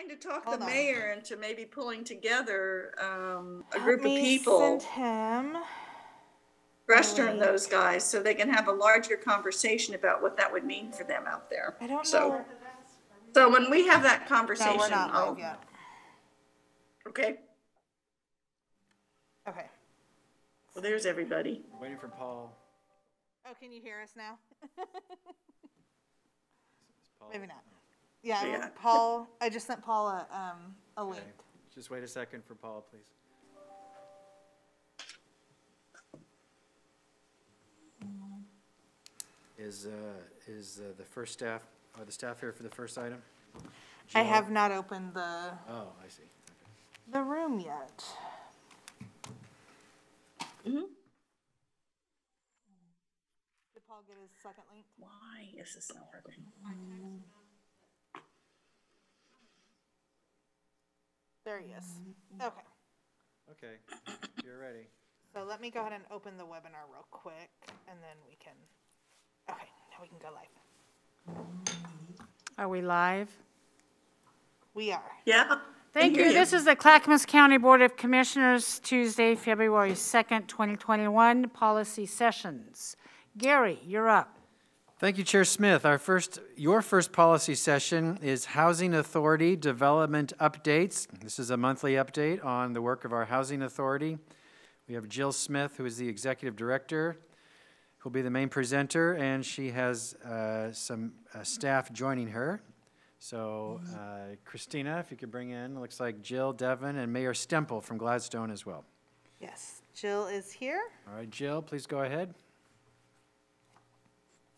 trying to talk Hold the on. mayor into maybe pulling together a Let group of me people, send him. Webster and those guys, so they can have a larger conversation about what that would mean for them out there. I don't know. So when we have that No, conversation, we're not live yet. Okay. Okay. Well, there's everybody. Waiting for Paul. Oh, can you hear us now? Paul. Maybe not. Yeah, Yeah. Paul. I just sent Paul a link. Okay. Just wait a second for Paul, please. Is the first staff, are the staff here for the first item? I Jill? have not opened the Oh, I see. Okay. the room yet. Mm-hmm. Did Paul get his second link? Why is this not working? There he is. Okay. Okay, you're ready. So let me go ahead and open the webinar real quick, and then we can. Okay, now we can go live. Are we live? We are. Yeah. Thank you. This is the Clackamas County Board of Commissioners, Tuesday, February 2nd, 2021, policy sessions. Gary, you're up. Thank you, Chair Smith. Your first policy session is Housing Authority Development Updates. This is a monthly update on the work of our Housing Authority. We have Jill Smith, who is the Executive Director, who will be the main presenter, and she has some staff joining her. So, Christina, if you could bring in, it looks like Jill, Devin, and Mayor Stemple from Gladstone as well. Yes, Jill is here. All right, Jill, please go ahead.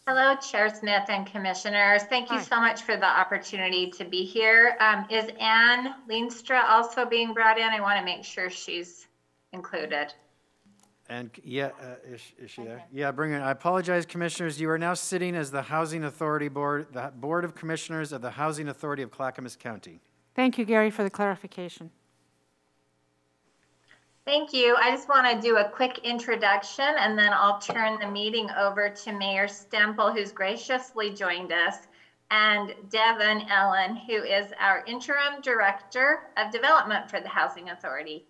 Hello, Chair Smith and Commissioners. Thank you so much for the opportunity to be here. Is Ann Leenstra also being brought in? I want to make sure she's included. And yeah, is she there? Yeah, bring her in. I apologize, Commissioners. You are now sitting as the Housing Authority Board, the Board of Commissioners of the Housing Authority of Clackamas County. Thank you, Gary, for the clarification. Thank you. I just want to do a quick introduction, and then I'll turn the meeting over to Mayor Stemple, who's graciously joined us, and Devin Ellen, who is our Interim Director of Development for the Housing Authority.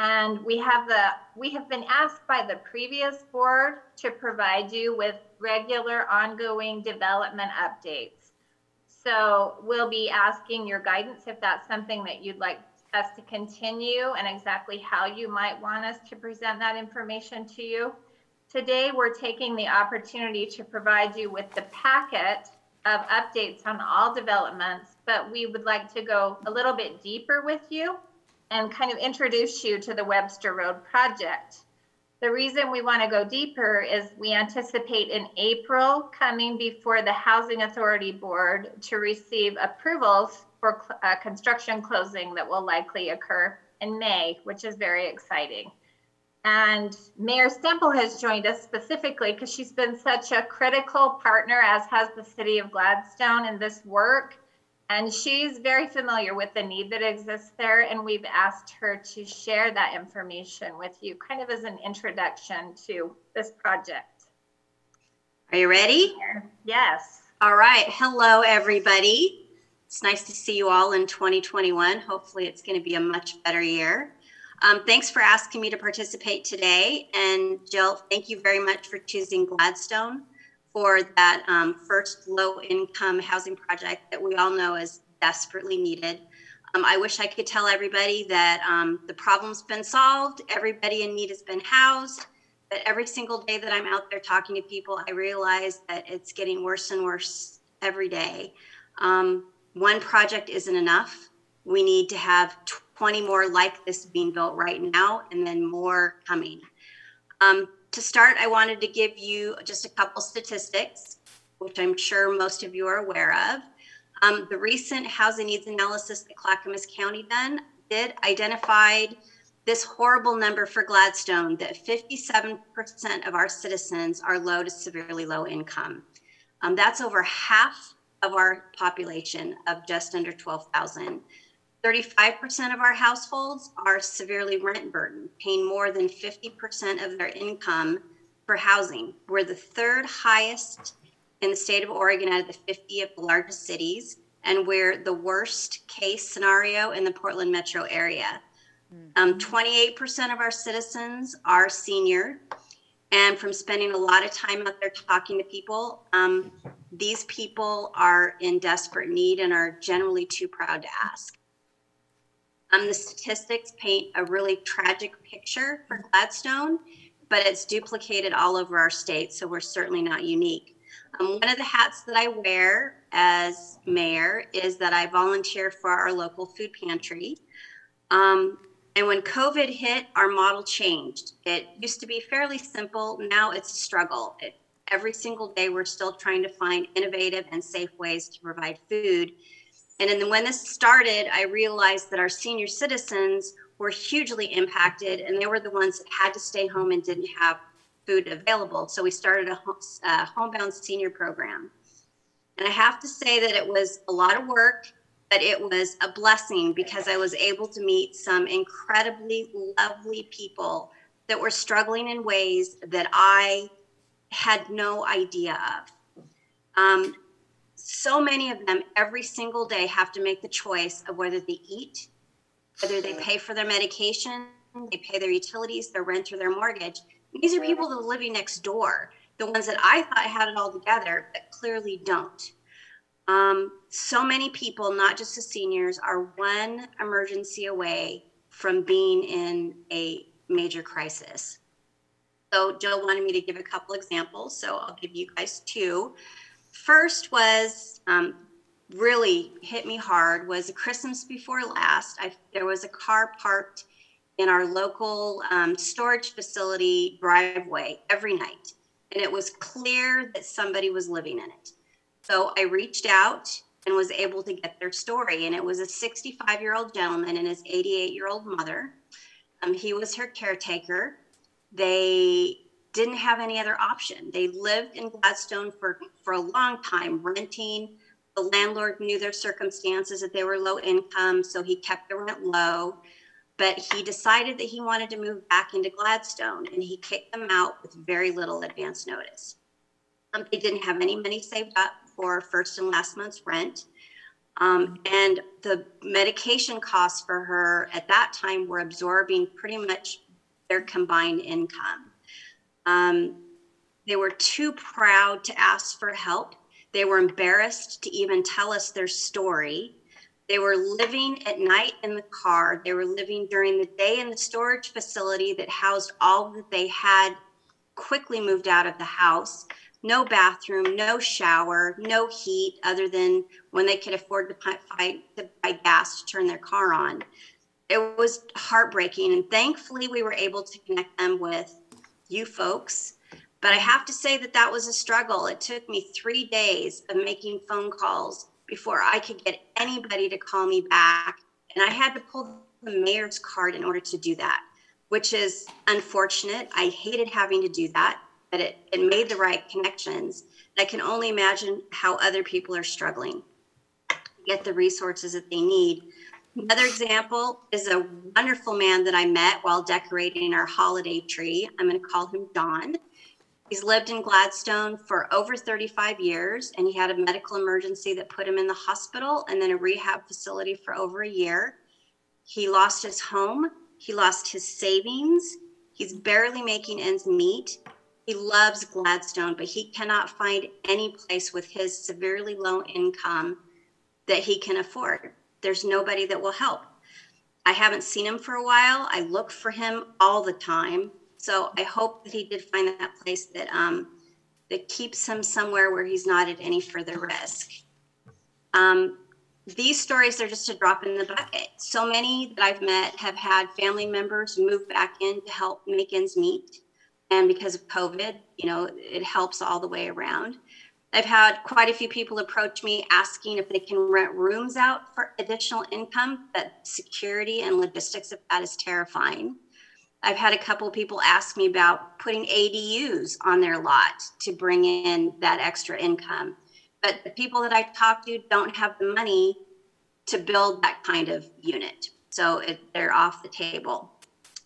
And we have been asked by the previous board to provide you with regular ongoing development updates. So we'll be asking your guidance if that's something that you'd like us to continue, and exactly how you might want us to present that information to you. Today, we're taking the opportunity to provide you with the packet of updates on all developments, but we would like to go a little bit deeper with you and kind of introduce you to the Webster Road project. The reason we want to go deeper is we anticipate in April coming before the Housing Authority Board to receive approvals for construction closing that will likely occur in May, which is very exciting. And Mayor Stemple has joined us specifically because she's been such a critical partner, as has the city of Gladstone, in this work. And she's very familiar with the need that exists there. And we've asked her to share that information with you, kind of as an introduction to this project. Are you ready? Yes. All right. Hello, everybody. It's nice to see you all in 2021. Hopefully it's going to be a much better year. Thanks for asking me to participate today. And Jill, thank you very much for choosing Gladstone for that first low-income housing project that we all know is desperately needed. I wish I could tell everybody that the problem's been solved, everybody in need has been housed, but every single day that I'm out there talking to people, I realize that it's getting worse and worse every day. One project isn't enough. We need to have 20 more like this being built right now, and then more coming. To start, I wanted to give you just a couple statistics, which I'm sure most of you are aware of. The recent housing needs analysis that Clackamas County did identified this horrible number for Gladstone, that 57% of our citizens are low to severely low income. That's over half of our population of just under 12,000. 35% of our households are severely rent burdened, paying more than 50% of their income for housing. We're the third highest in the state of Oregon out of the 50 of the largest cities. and we're the worst case scenario in the Portland metro area. 28% of our citizens are senior, and from spending a lot of time out there talking to people, these people are in desperate need and are generally too proud to ask. The statistics paint a really tragic picture for Gladstone, but it's duplicated all over our state, so we're certainly not unique. One of the hats that I wear as mayor is that I volunteer for our local food pantry. And when COVID hit, our model changed. It used to be fairly simple. Now it's a struggle. Every single day, we're still trying to find innovative and safe ways to provide food. And then when this started, I realized that our senior citizens were hugely impacted, and they were the ones that had to stay home and didn't have food available. So we started a homebound senior program. And I have to say that it was a lot of work, but it was a blessing because I was able to meet some incredibly lovely people that were struggling in ways that I had no idea of. So many of them every single day have to make the choice of whether they eat, whether they pay for their medication, they pay their utilities, their rent, or their mortgage. These are people that are living next door, the ones that I thought had it all together, but clearly don't. So many people, not just the seniors, are one emergency away from being in a major crisis. So Jill wanted me to give a couple examples, so I'll give you guys two. First was really hit me hard was a Christmas before last. There was a car parked in our local storage facility driveway every night, and it was clear that somebody was living in it. So I reached out and was able to get their story, and it was a 65-year-old gentleman and his 88-year-old mother. He was her caretaker. They didn't have any other option. They lived in Gladstone for a long time, renting. The landlord knew their circumstances, that they were low income, so he kept the rent low. But he decided that he wanted to move back into Gladstone, and he kicked them out with very little advance notice. They didn't have any money saved up for first and last month's rent. And the medication costs for her at that time were absorbing pretty much their combined income. They were too proud to ask for help. They were embarrassed to even tell us their story. They were living at night in the car. They were living during the day in the storage facility that housed all that they had, quickly moved out of the house. No bathroom, no shower, no heat other than when they could afford to buy gas to turn their car on. It was heartbreaking, and thankfully we were able to connect them with you folks. But I have to say that that was a struggle. It took me 3 days of making phone calls before I could get anybody to call me back. And I had to pull the mayor's card in order to do that, which is unfortunate. I hated having to do that, but it made the right connections. I can only imagine how other people are struggling to get the resources that they need. Another example is a wonderful man that I met while decorating our holiday tree. I'm going to call him Don. He's lived in Gladstone for over 35 years, and he had a medical emergency that put him in the hospital and then a rehab facility for over a year. He lost his home. He lost his savings. He's barely making ends meet. He loves Gladstone, but he cannot find any place with his severely low income that he can afford. There's nobody that will help. I haven't seen him for a while. I look for him all the time. So I hope that he did find that place that that keeps him somewhere where he's not at any further risk. These stories are just a drop in the bucket. So many that I've met have had family members move back in to help make ends meet. And because of COVID, you know, it helps all the way around. I've had quite a few people approach me asking if they can rent rooms out for additional income, but security and logistics of that is terrifying. I've had a couple of people ask me about putting ADUs on their lot to bring in that extra income. But the people that I talk to don't have the money to build that kind of unit. So they're off the table.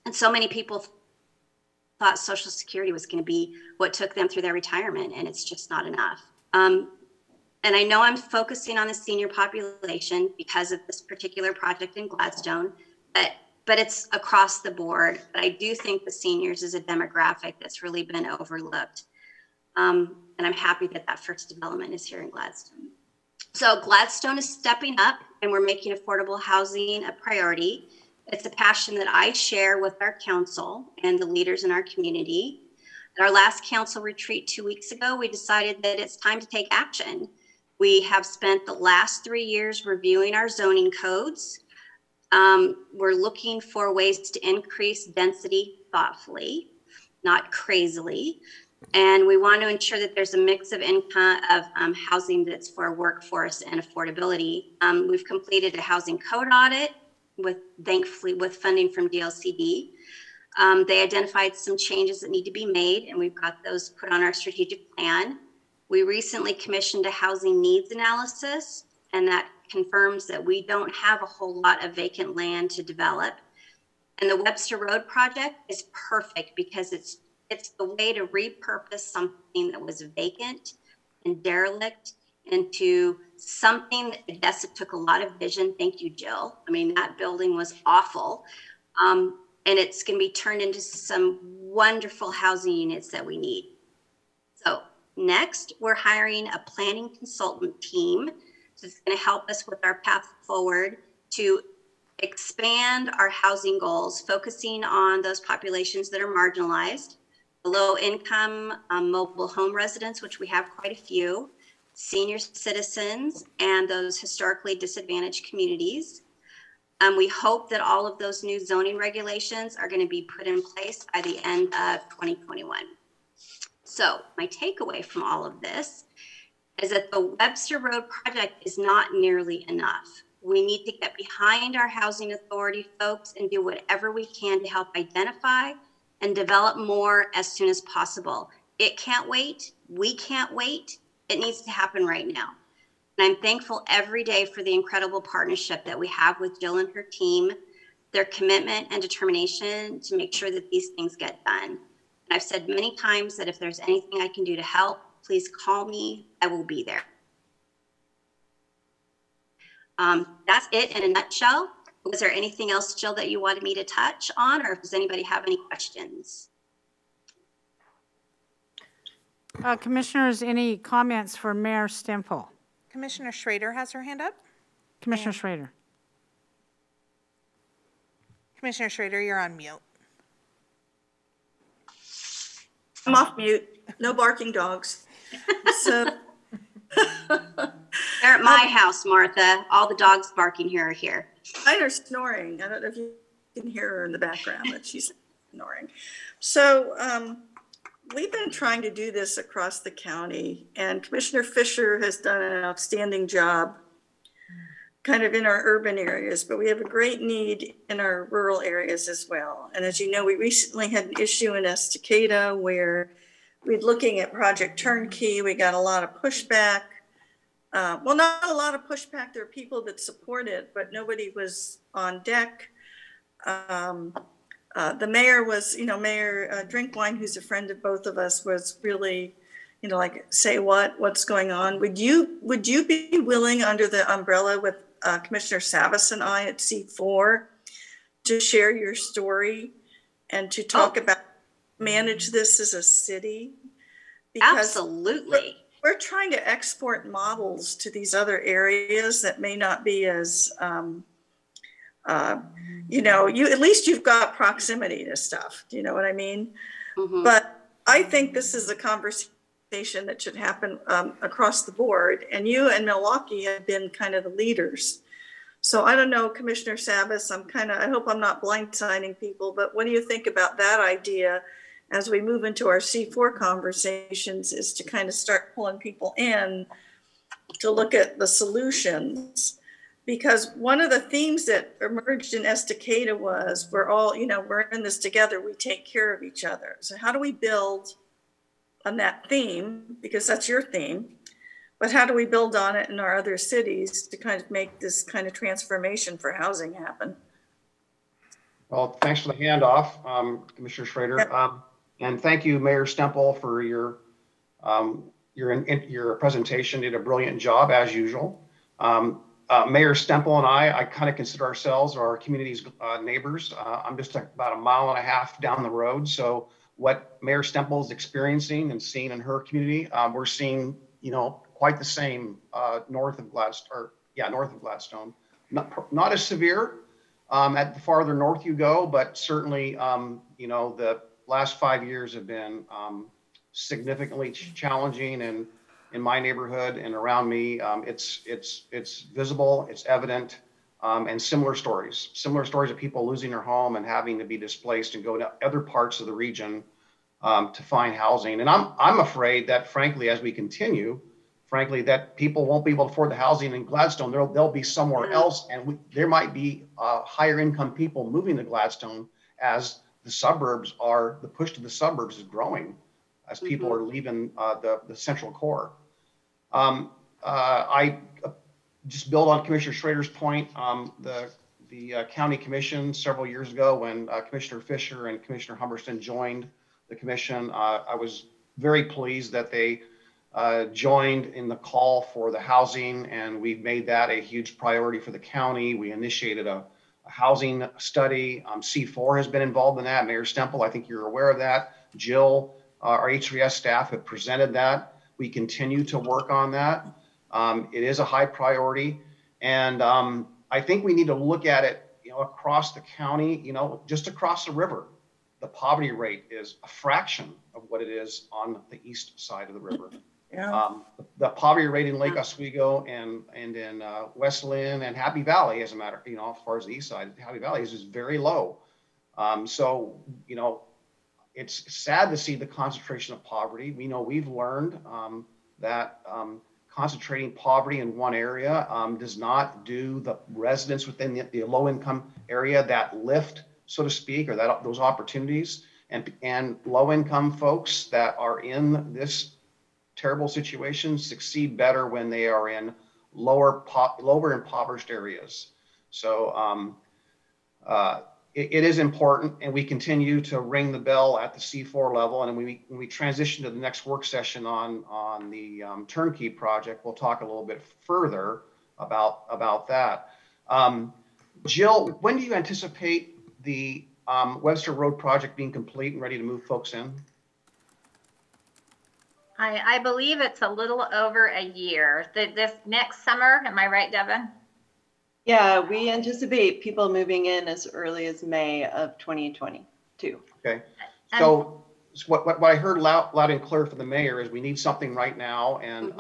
And so many people thought Social Security was going to be what took them through their retirement, and it's just not enough. And I know I'm focusing on the senior population because of this particular project in Gladstone, but it's across the board. But I do think the seniors is a demographic that's really been overlooked. And I'm happy that that first development is here in Gladstone. So Gladstone is stepping up and we're making affordable housing a priority. It's a passion that I share with our council and the leaders in our community. At our last council retreat 2 weeks ago, we decided that it's time to take action. We have spent the last 3 years reviewing our zoning codes. We're looking for ways to increase density thoughtfully, not crazily. And we want to ensure that there's a mix of income of housing that's for workforce and affordability. We've completed a housing code audit thankfully with funding from DLCD. They identified some changes that need to be made, and we've got those put on our strategic plan. We recently commissioned a housing needs analysis, and that confirms that we don't have a whole lot of vacant land to develop. And the Webster Road project is perfect because it's the way to repurpose something that was vacant and derelict into something that, yes, it took a lot of vision. Thank you, Jill. I mean, that building was awful. And it's going to be turned into some wonderful housing units that we need. So next, we're hiring a planning consultant team that's going to help us with our path forward to expand our housing goals, focusing on those populations that are marginalized, low income mobile home residents, which we have quite a few, senior citizens, and those historically disadvantaged communities. We hope that all of those new zoning regulations are going to be put in place by the end of 2021. So my takeaway from all of this is that the Webster Road project is not nearly enough. We need to get behind our housing authority folks and do whatever we can to help identify and develop more as soon as possible. It can't wait. We can't wait. It needs to happen right now. And I'm thankful every day for the incredible partnership that we have with Jill and her team, their commitment and determination to make sure that these things get done. And I've said many times that if there's anything I can do to help, please call me. I will be there. That's it in a nutshell. Was there anything else, Jill, that you wanted me to touch on, or does anybody have any questions? Commissioners, any comments for Mayor Stemple? Commissioner Schrader has her hand up. Commissioner Schrader. Commissioner Schrader, you're on mute. I'm off mute. No barking dogs. So they're at my house, Martha. All the dogs barking here are here. Mine are snoring. I don't know if you can hear her in the background, but she's snoring. So we've been trying to do this across the county, and Commissioner Fisher has done an outstanding job kind of in our urban areas, but we have a great need in our rural areas as well. And as you know, we recently had an issue in Estacada where we're looking at Project Turnkey. We got a lot of pushback. Well, not a lot of pushback. There are people that support it, but nobody was on deck. The mayor was, Mayor Drinkwine, who's a friend of both of us, was really, like, say what's going on? Would you be willing, under the umbrella with Commissioner Savas and I at C4, to share your story and to talk about manage this as a city? Because absolutely. We're trying to export models to these other areas that may not be as, at least you've got proximity to stuff. Do you know what I mean? Mm-hmm. But I think this is a conversation that should happen across the board. And you and Milwaukee have been kind of the leaders. So I don't know, Commissioner Savas, I hope I'm not blindsiding people, but what do you think about that idea as we move into our C4 conversations, is to kind of start pulling people in to look at the solutions? Because one of the themes that emerged in Estacada was we're all, we're in this together, we take care of each other. So how do we build on that theme? Because that's your theme, but how do we build on it in our other cities to kind of make this kind of transformation for housing happen? Well, thanks for the handoff, Commissioner Schrader. And thank you, Mayor Stemple, for your your presentation did a brilliant job as usual. Mayor Stemple and I kind of consider ourselves our community's neighbors. I'm just about 1.5 miles down the road. So what Mayor Stemple is experiencing and seeing in her community, we're seeing, quite the same north of Gladstone. Not as severe at the farther north you go, but certainly, the last 5 years have been significantly challenging, and in my neighborhood and around me, it's visible, it's evident, and similar stories of people losing their home and having to be displaced and go to other parts of the region to find housing. And I'm afraid that, frankly, as we continue, that people won't be able to afford the housing in Gladstone. They'll be somewhere else, and there might be higher income people moving to Gladstone as the push to the suburbs is growing, as people are leaving the central core. I just build on Commissioner Schrader's point. The county commission several years ago, when Commissioner Fisher and Commissioner Humberston joined the commission, I was very pleased that they joined in the call for the housing, and we've made that a huge priority for the county. We initiated a housing study. C4 has been involved in that. Mayor Stemple, I think you're aware of that. Jill, our HRS staff have presented that. We continue to work on that. It is a high priority. And I think we need to look at it, across the county, just across the river. The poverty rate is a fraction of what it is on the east side of the river. Yeah. The poverty rate in Lake Oswego and in West Lynn and Happy Valley, as far as the east side, Happy Valley is very low. So, it's sad to see the concentration of poverty. We've learned that concentrating poverty in one area does not do the residents within the low-income area that lift, so to speak, or those opportunities. And low-income folks that are in this terrible situation succeed better when they are in lower impoverished areas. So it is important, and we continue to ring the bell at the C4 level. And when we transition to the next work session on the Turnkey project, we'll talk a little bit further about that. Jill, when do you anticipate the Webster Road project being complete and ready to move folks in? I believe it's a little over a year. This next summer, am I right, Devin? Yeah, we anticipate people moving in as early as May of 2022. Okay. So what I heard loud and clear from the mayor is we need something right now. And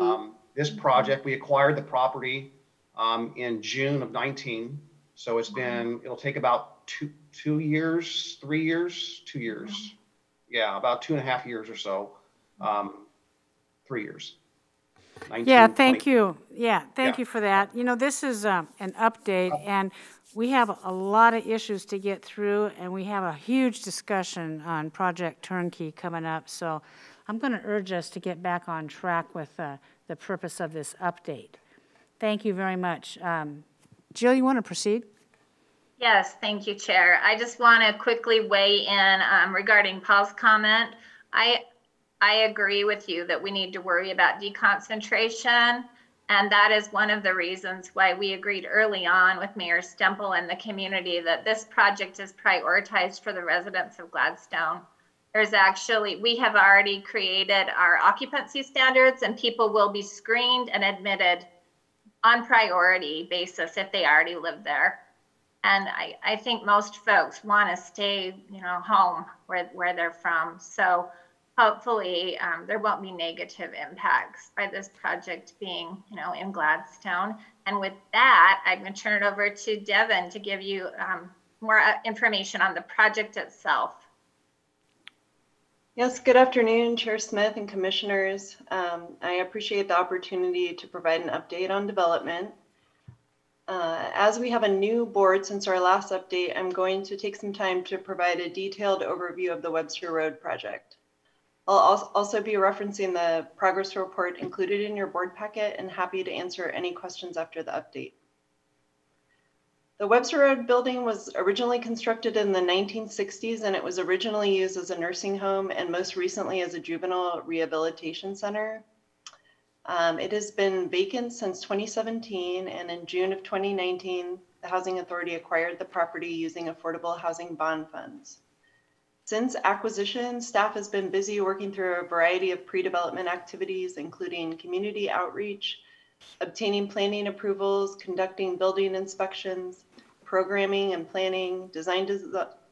this project, we acquired the property in June of 19. So it'll take about 2 years, 3 years, 2 years. Yeah, about 2.5 years or so. 3 years. 19, yeah, thank 20. you. Yeah, thank you for that. This is an update, and we have a lot of issues to get through, and we have a huge discussion on Project Turnkey coming up. So I'm going to urge us to get back on track with the purpose of this update. Thank you very much. Jill, you want to proceed? Yes, thank you, Chair. I just want to quickly weigh in regarding Paul's comment. I agree with you that we need to worry about deconcentration, and that is one of the reasons why we agreed early on with Mayor Stemple and the community that this project is prioritized for the residents of Gladstone. We have already created our occupancy standards, and people will be screened and admitted on priority basis if they already live there. And I think most folks want to stay, home where they're from. So hopefully there won't be negative impacts by this project being, in Gladstone. And with that, I'm going to turn it over to Devin to give you more information on the project itself. Yes, good afternoon, Chair Smith and commissioners. I appreciate the opportunity to provide an update on development. As we have a new board since our last update, I'm going to take some time to provide a detailed overview of the Webster Road project. I'll also be referencing the progress report included in your board packet and happy to answer any questions after the update. The Webster Road building was originally constructed in the 1960s, and it was originally used as a nursing home and most recently as a juvenile rehabilitation center. It has been vacant since 2017, and in June of 2019, the Housing Authority acquired the property using affordable housing bond funds. Since acquisition, staff has been busy working through a variety of pre-development activities, including community outreach, obtaining planning approvals, conducting building inspections, programming and planning, design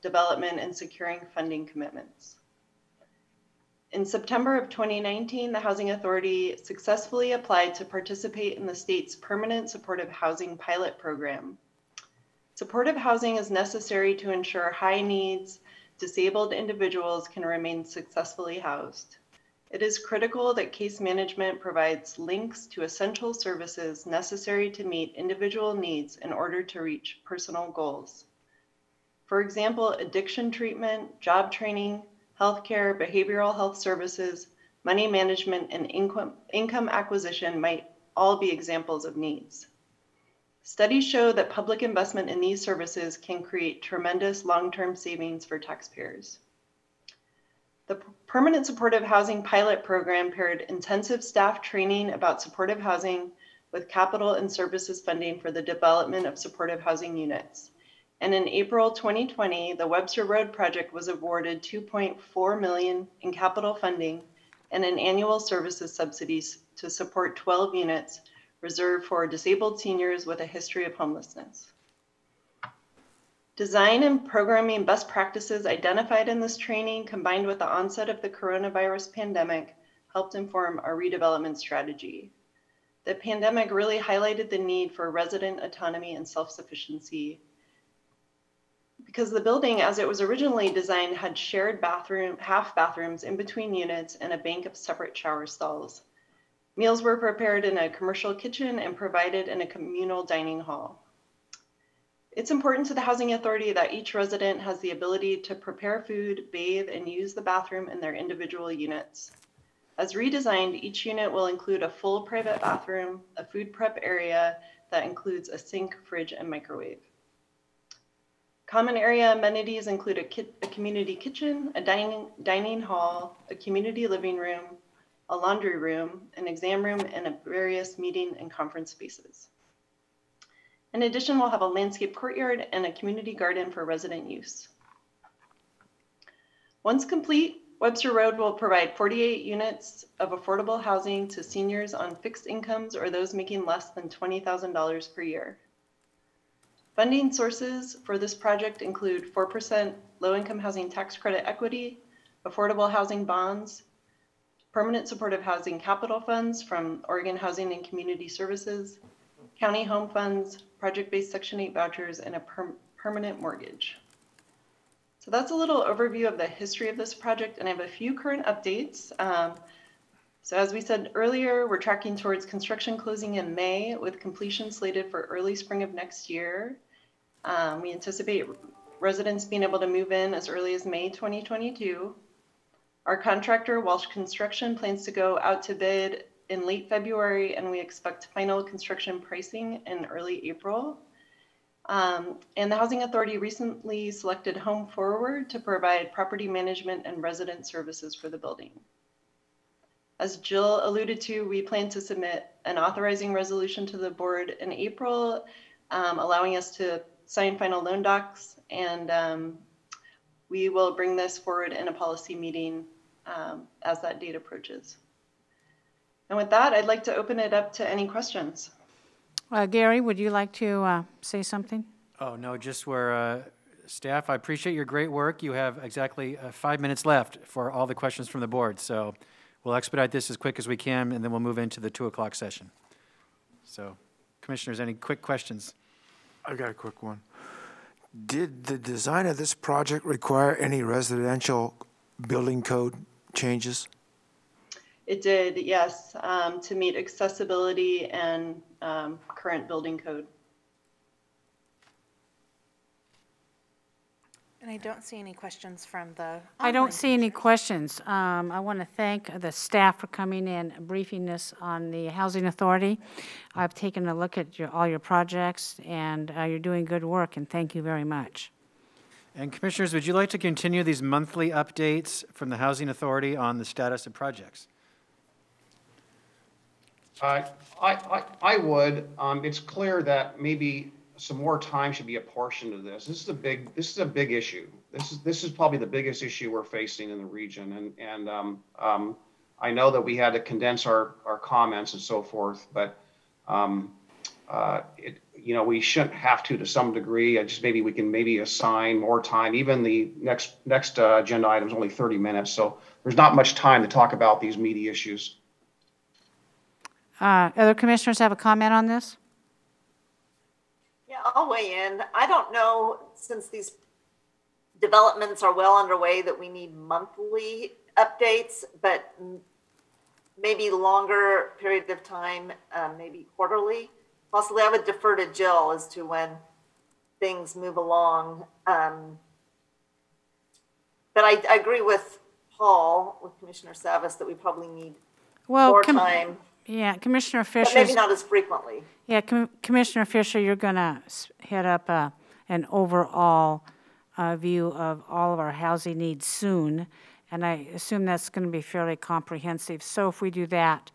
development, and securing funding commitments. In September of 2019, the Housing Authority successfully applied to participate in the state's Permanent Supportive Housing Pilot Program. Supportive housing is necessary to ensure high needs, disabled individuals can remain successfully housed. It is critical that case management provides links to essential services necessary to meet individual needs in order to reach personal goals. For example, addiction treatment, job training, healthcare, behavioral health services, money management, and income acquisition might all be examples of needs. Studies show that public investment in these services can create tremendous long-term savings for taxpayers. The Permanent Supportive Housing Pilot Program paired intensive staff training about supportive housing with capital and services funding for the development of supportive housing units. And in April 2020, the Webster Road project was awarded $2.4 million in capital funding and an annual services subsidies to support 12 units reserved for disabled seniors with a history of homelessness. Design and programming best practices identified in this training, combined with the onset of the coronavirus pandemic, helped inform our redevelopment strategy. The pandemic really highlighted the need for resident autonomy and self-sufficiency, because the building, as it was originally designed, had shared half bathrooms in between units and a bank of separate shower stalls. Meals were prepared in a commercial kitchen and provided in a communal dining hall. It's important to the Housing Authority that each resident has the ability to prepare food, bathe, and use the bathroom in their individual units. As redesigned, each unit will include a full private bathroom, a food prep area that includes a sink, fridge, and microwave. Common area amenities include a community kitchen, a dining hall, a community living room, a laundry room, an exam room, and various meeting and conference spaces. In addition, we'll have a landscape courtyard and a community garden for resident use. Once complete, Webster Road will provide 48 units of affordable housing to seniors on fixed incomes or those making less than $20,000 per year. Funding sources for this project include 4% low-income housing tax credit equity, affordable housing bonds, permanent supportive housing capital funds from Oregon Housing and Community Services, county home funds, project-based Section 8 vouchers, and a permanent mortgage. So that's a little overview of the history of this project, and I have a few current updates. So as we said earlier, we're tracking towards construction closing in May with completion slated for early spring of next year. We anticipate residents being able to move in as early as May 2022. Our contractor, Walsh Construction, plans to go out to bid in late February, and we expect final construction pricing in early April. And the Housing Authority recently selected Home Forward to provide property management and resident services for the building. As Jill alluded to, we plan to submit an authorizing resolution to the board in April, allowing us to sign final loan docs, and we will bring this forward in a policy meeting as that date approaches. And with that, I'd like to open it up to any questions. Gary, would you like to say something? Oh, no, just where staff, I appreciate your great work. You have exactly 5 minutes left for all the questions from the board. So we'll expedite this as quick as we can, and then we'll move into the 2 o'clock session. So, commissioners, any quick questions? I got a quick one. Did the design of this project require any residential building code changes? It did, yes, to meet accessibility and current building code. And I don't see any questions from the I don't online see any commissioners. questions. I want to thank the staff for coming in and briefing us on the Housing Authority. I've taken a look at all your projects, and you're doing good work, and thank you very much. And commissioners, would you like to continue these monthly updates from the Housing Authority on the status of projects? I would. It's clear that maybe some more time should be apportioned to this. This is a big issue. This is probably the biggest issue we're facing in the region. And I know that we had to condense our comments and so forth, but we shouldn't have to some degree. Just maybe we can assign more time. Even the next agenda item is only 30 minutes, so there's not much time to talk about these meaty issues. Other commissioners have a comment on this? Yeah, I'll weigh in. I don't know, since these developments are well underway, that we need monthly updates, but maybe longer period of time, maybe quarterly. Possibly, I would defer to Jill as to when things move along. But I agree with Paul, with Commissioner Savas, that we probably need more time. Yeah, Commissioner Fisher. But maybe not as frequently. Yeah, Commissioner Fisher, you're going to head up an overall view of all of our housing needs soon, and I assume that's going to be fairly comprehensive. So if we do that,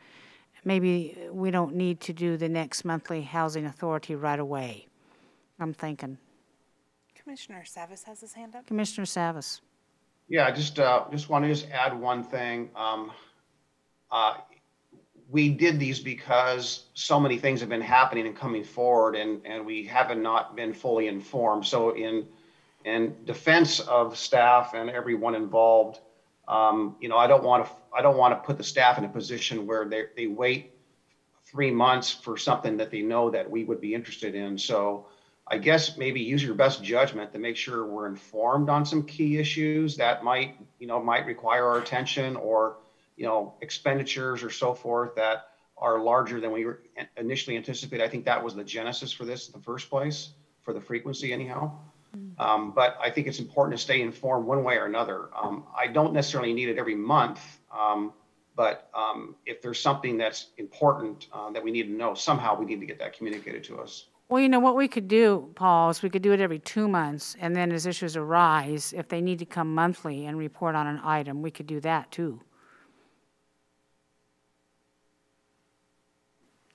maybe we don't need to do the next monthly housing authority right away, I'm thinking. Commissioner Savas has his hand up. Commissioner Savas. Yeah, just want to add one thing. We did these because so many things have been happening and coming forward, and we haven't not been fully informed. So in defense of staff and everyone involved, I don't want to put the staff in a position where they wait 3 months for something that they know that we would be interested in. So I guess maybe use your best judgment to make sure we're informed on some key issues that might require our attention, or expenditures or so forth that are larger than we were initially anticipated. I think that was the genesis for this in the first place, for the frequency anyhow. But I think it's important to stay informed one way or another. I don't necessarily need it every month, but if there's something that's important that we need to know, somehow we need to get that communicated to us. Well, what we could do, Paul, is we could do it every 2 months, and then as issues arise, if they need to come monthly and report on an item, we could do that too.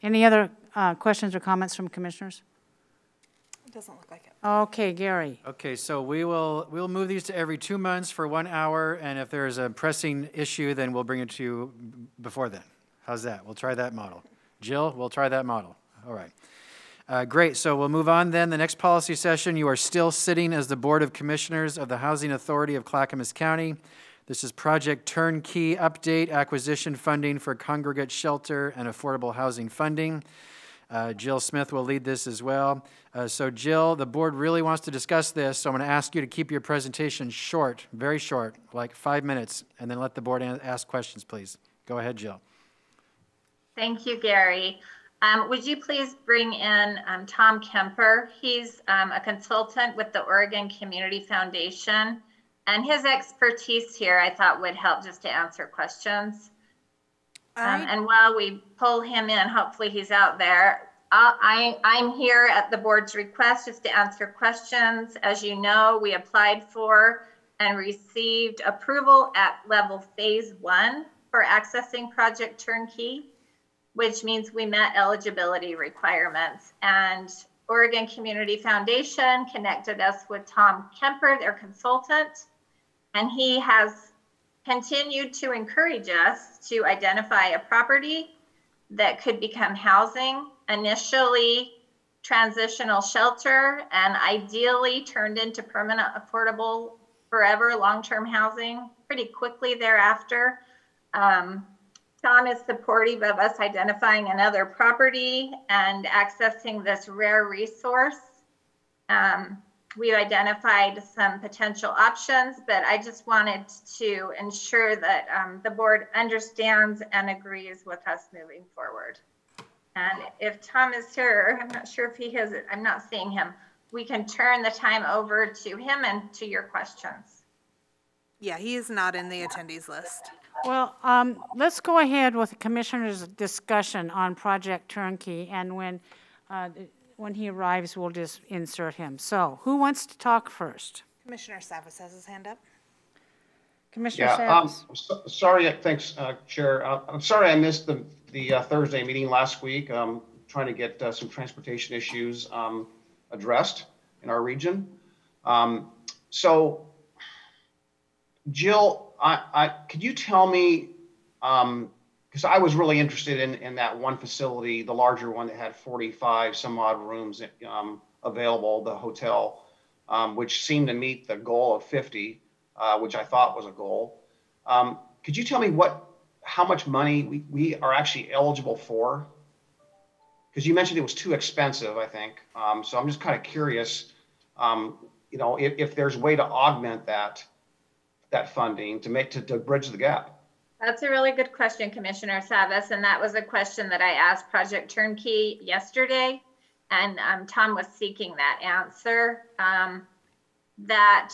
Any other questions or comments from commissioners? It doesn't look like it. Okay, Gary. Okay, so we'll move these to every 2 months for 1 hour, and if there's a pressing issue, then we'll bring it to you before then. How's that? We'll try that model. Jill, we'll try that model. All right. Great, so we'll move on then. The next policy session, you are still sitting as the Board of Commissioners of the Housing Authority of Clackamas County. This is Project Turnkey Update, Acquisition Funding for Congregate Shelter and Affordable Housing Funding. Jill Smith will lead this as well. So Jill, the board really wants to discuss this, so I'm going to ask you to keep your presentation short, very short, like 5 minutes, and then let the board ask questions, please. Go ahead, Jill. Thank you, Gary. Would you please bring in Tom Kemper? He's a consultant with the Oregon Community Foundation, and his expertise here I thought would help just to answer questions. And while we pull him in, hopefully he's out there, I'm here at the board's request just to answer questions. As you know, we applied for and received approval at level phase 1 for accessing Project Turnkey, which means we met eligibility requirements. And Oregon Community Foundation connected us with Tom Kemper, their consultant, and he has continued to encourage us to identify a property that could become housing, initially transitional shelter, and ideally turned into permanent, affordable, forever long-term housing pretty quickly thereafter. Tom is supportive of us identifying another property and accessing this rare resource. We've identified some potential options, but I just wanted to ensure that the board understands and agrees with us moving forward. And if Tom is here, I'm not sure if he has it, I'm not seeing him. We can turn the time over to him and to your questions. Yeah, he is not in the attendees list. Well, let's go ahead with the commissioner's discussion on Project Turnkey, and when he arrives, we'll just insert him. So, who wants to talk first? Commissioner Savas has his hand up. Commissioner Savas. Sorry, thanks, Chair. I'm sorry I missed the the Thursday meeting last week, trying to get some transportation issues addressed in our region. So, Jill, could you tell me, because I was really interested in that one facility, the larger one that had 45 some odd rooms available, the hotel, which seemed to meet the goal of 50, which I thought was a goal. Could you tell me how much money we are actually eligible for? Because you mentioned it was too expensive, I think. So I'm just kind of curious, if there's a way to augment that funding to bridge the gap. That's a really good question, Commissioner Savas, and that was a question that I asked Project Turnkey yesterday, and Tom was seeking that answer. That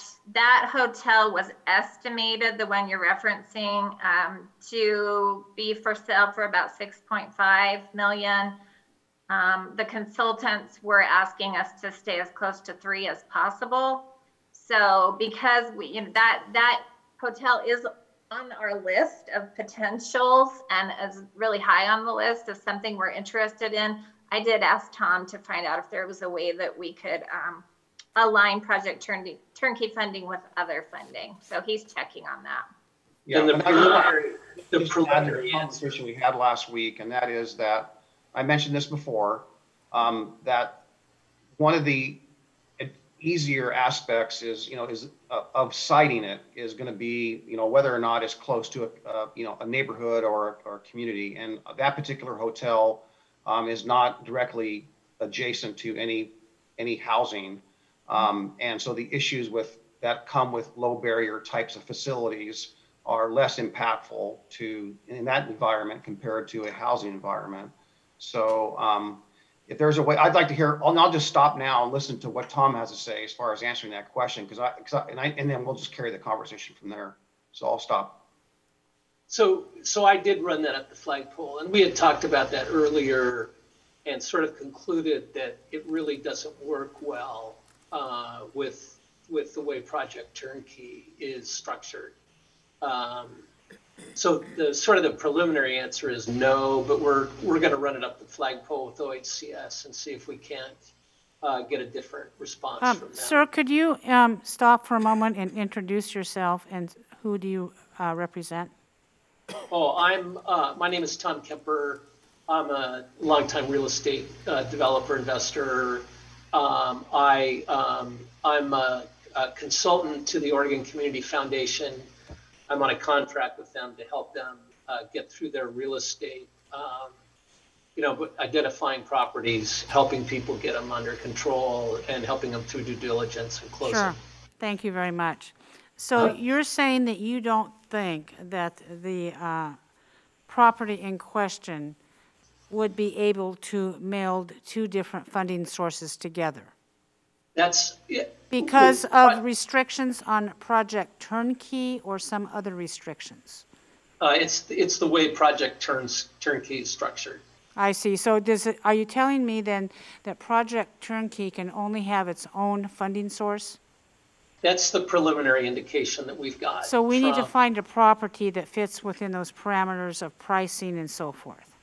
hotel was estimated, the one you're referencing, to be for sale for about $6.5 million. The consultants were asking us to stay as close to 3 as possible. So because that hotel is on our list of potentials and is really high on the list as something we're interested in, I did ask Tom to find out if there was a way that we could align Project Turnkey funding with other funding. So he's checking on that. Yeah, and the preliminary conversation we had last week, and that is that I mentioned this before, that one of the easier aspects is of siting it is going to be whether or not it's close to a neighborhood or a community, and that particular hotel is not directly adjacent to any housing, and so the issues that come with low barrier types of facilities are less impactful in that environment compared to a housing environment. So if there's a way, I'd like to hear, I'll just stop now and listen to what Tom has to say as far as answering that question, and then we'll just carry the conversation from there. So I'll stop. So I did run that up the flagpole, and we had talked about that earlier and sort of concluded that it really doesn't work well with the way Project Turnkey is structured. So the preliminary answer is no, but we're going to run it up the flagpole with OHCS and see if we can't get a different response from them. Sir, could you stop for a moment and introduce yourself, and who do you represent? Oh, my name is Tom Kemper. I'm a longtime real estate developer investor. I'm a consultant to the Oregon Community Foundation. I'm on a contract with them to help them get through their real estate, identifying properties, helping people get them under control, and helping them through due diligence and closing. Sure. Thank you very much. So you're saying that you don't think that the property in question would be able to meld 2 different funding sources together? That's it. Because of restrictions on Project Turnkey or some other restrictions? It's the way Project Turnkey is structured. I see. So are you telling me then that Project Turnkey can only have its own funding source? That's the preliminary indication that we've got. So we need to find a property that fits within those parameters of pricing and so forth.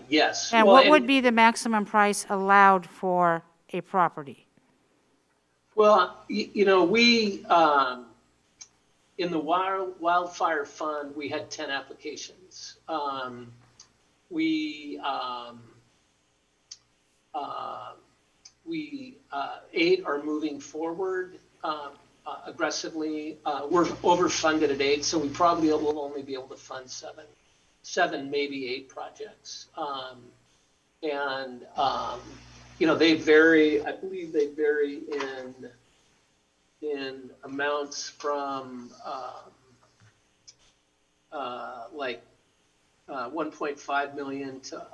Yes. And what would be the maximum price allowed for a property? Well, we in the Wildfire Fund, we had 10 applications. 8 are moving forward aggressively. We're overfunded at 8, so we probably will only be able to fund 7, maybe 8 projects. They vary. I believe they vary in amounts from 1.5 million to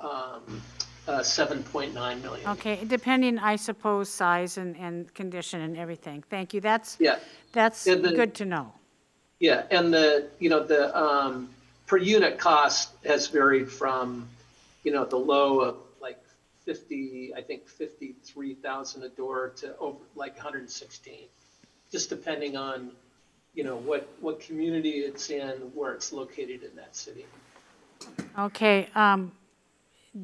7.9 million. Okay, depending, I suppose, size and condition and everything. Thank you. That's good to know. Yeah, and the per unit cost has varied from the low of 53,000 a door to over 116, just depending on what community it's in, where it's located in that city. Okay,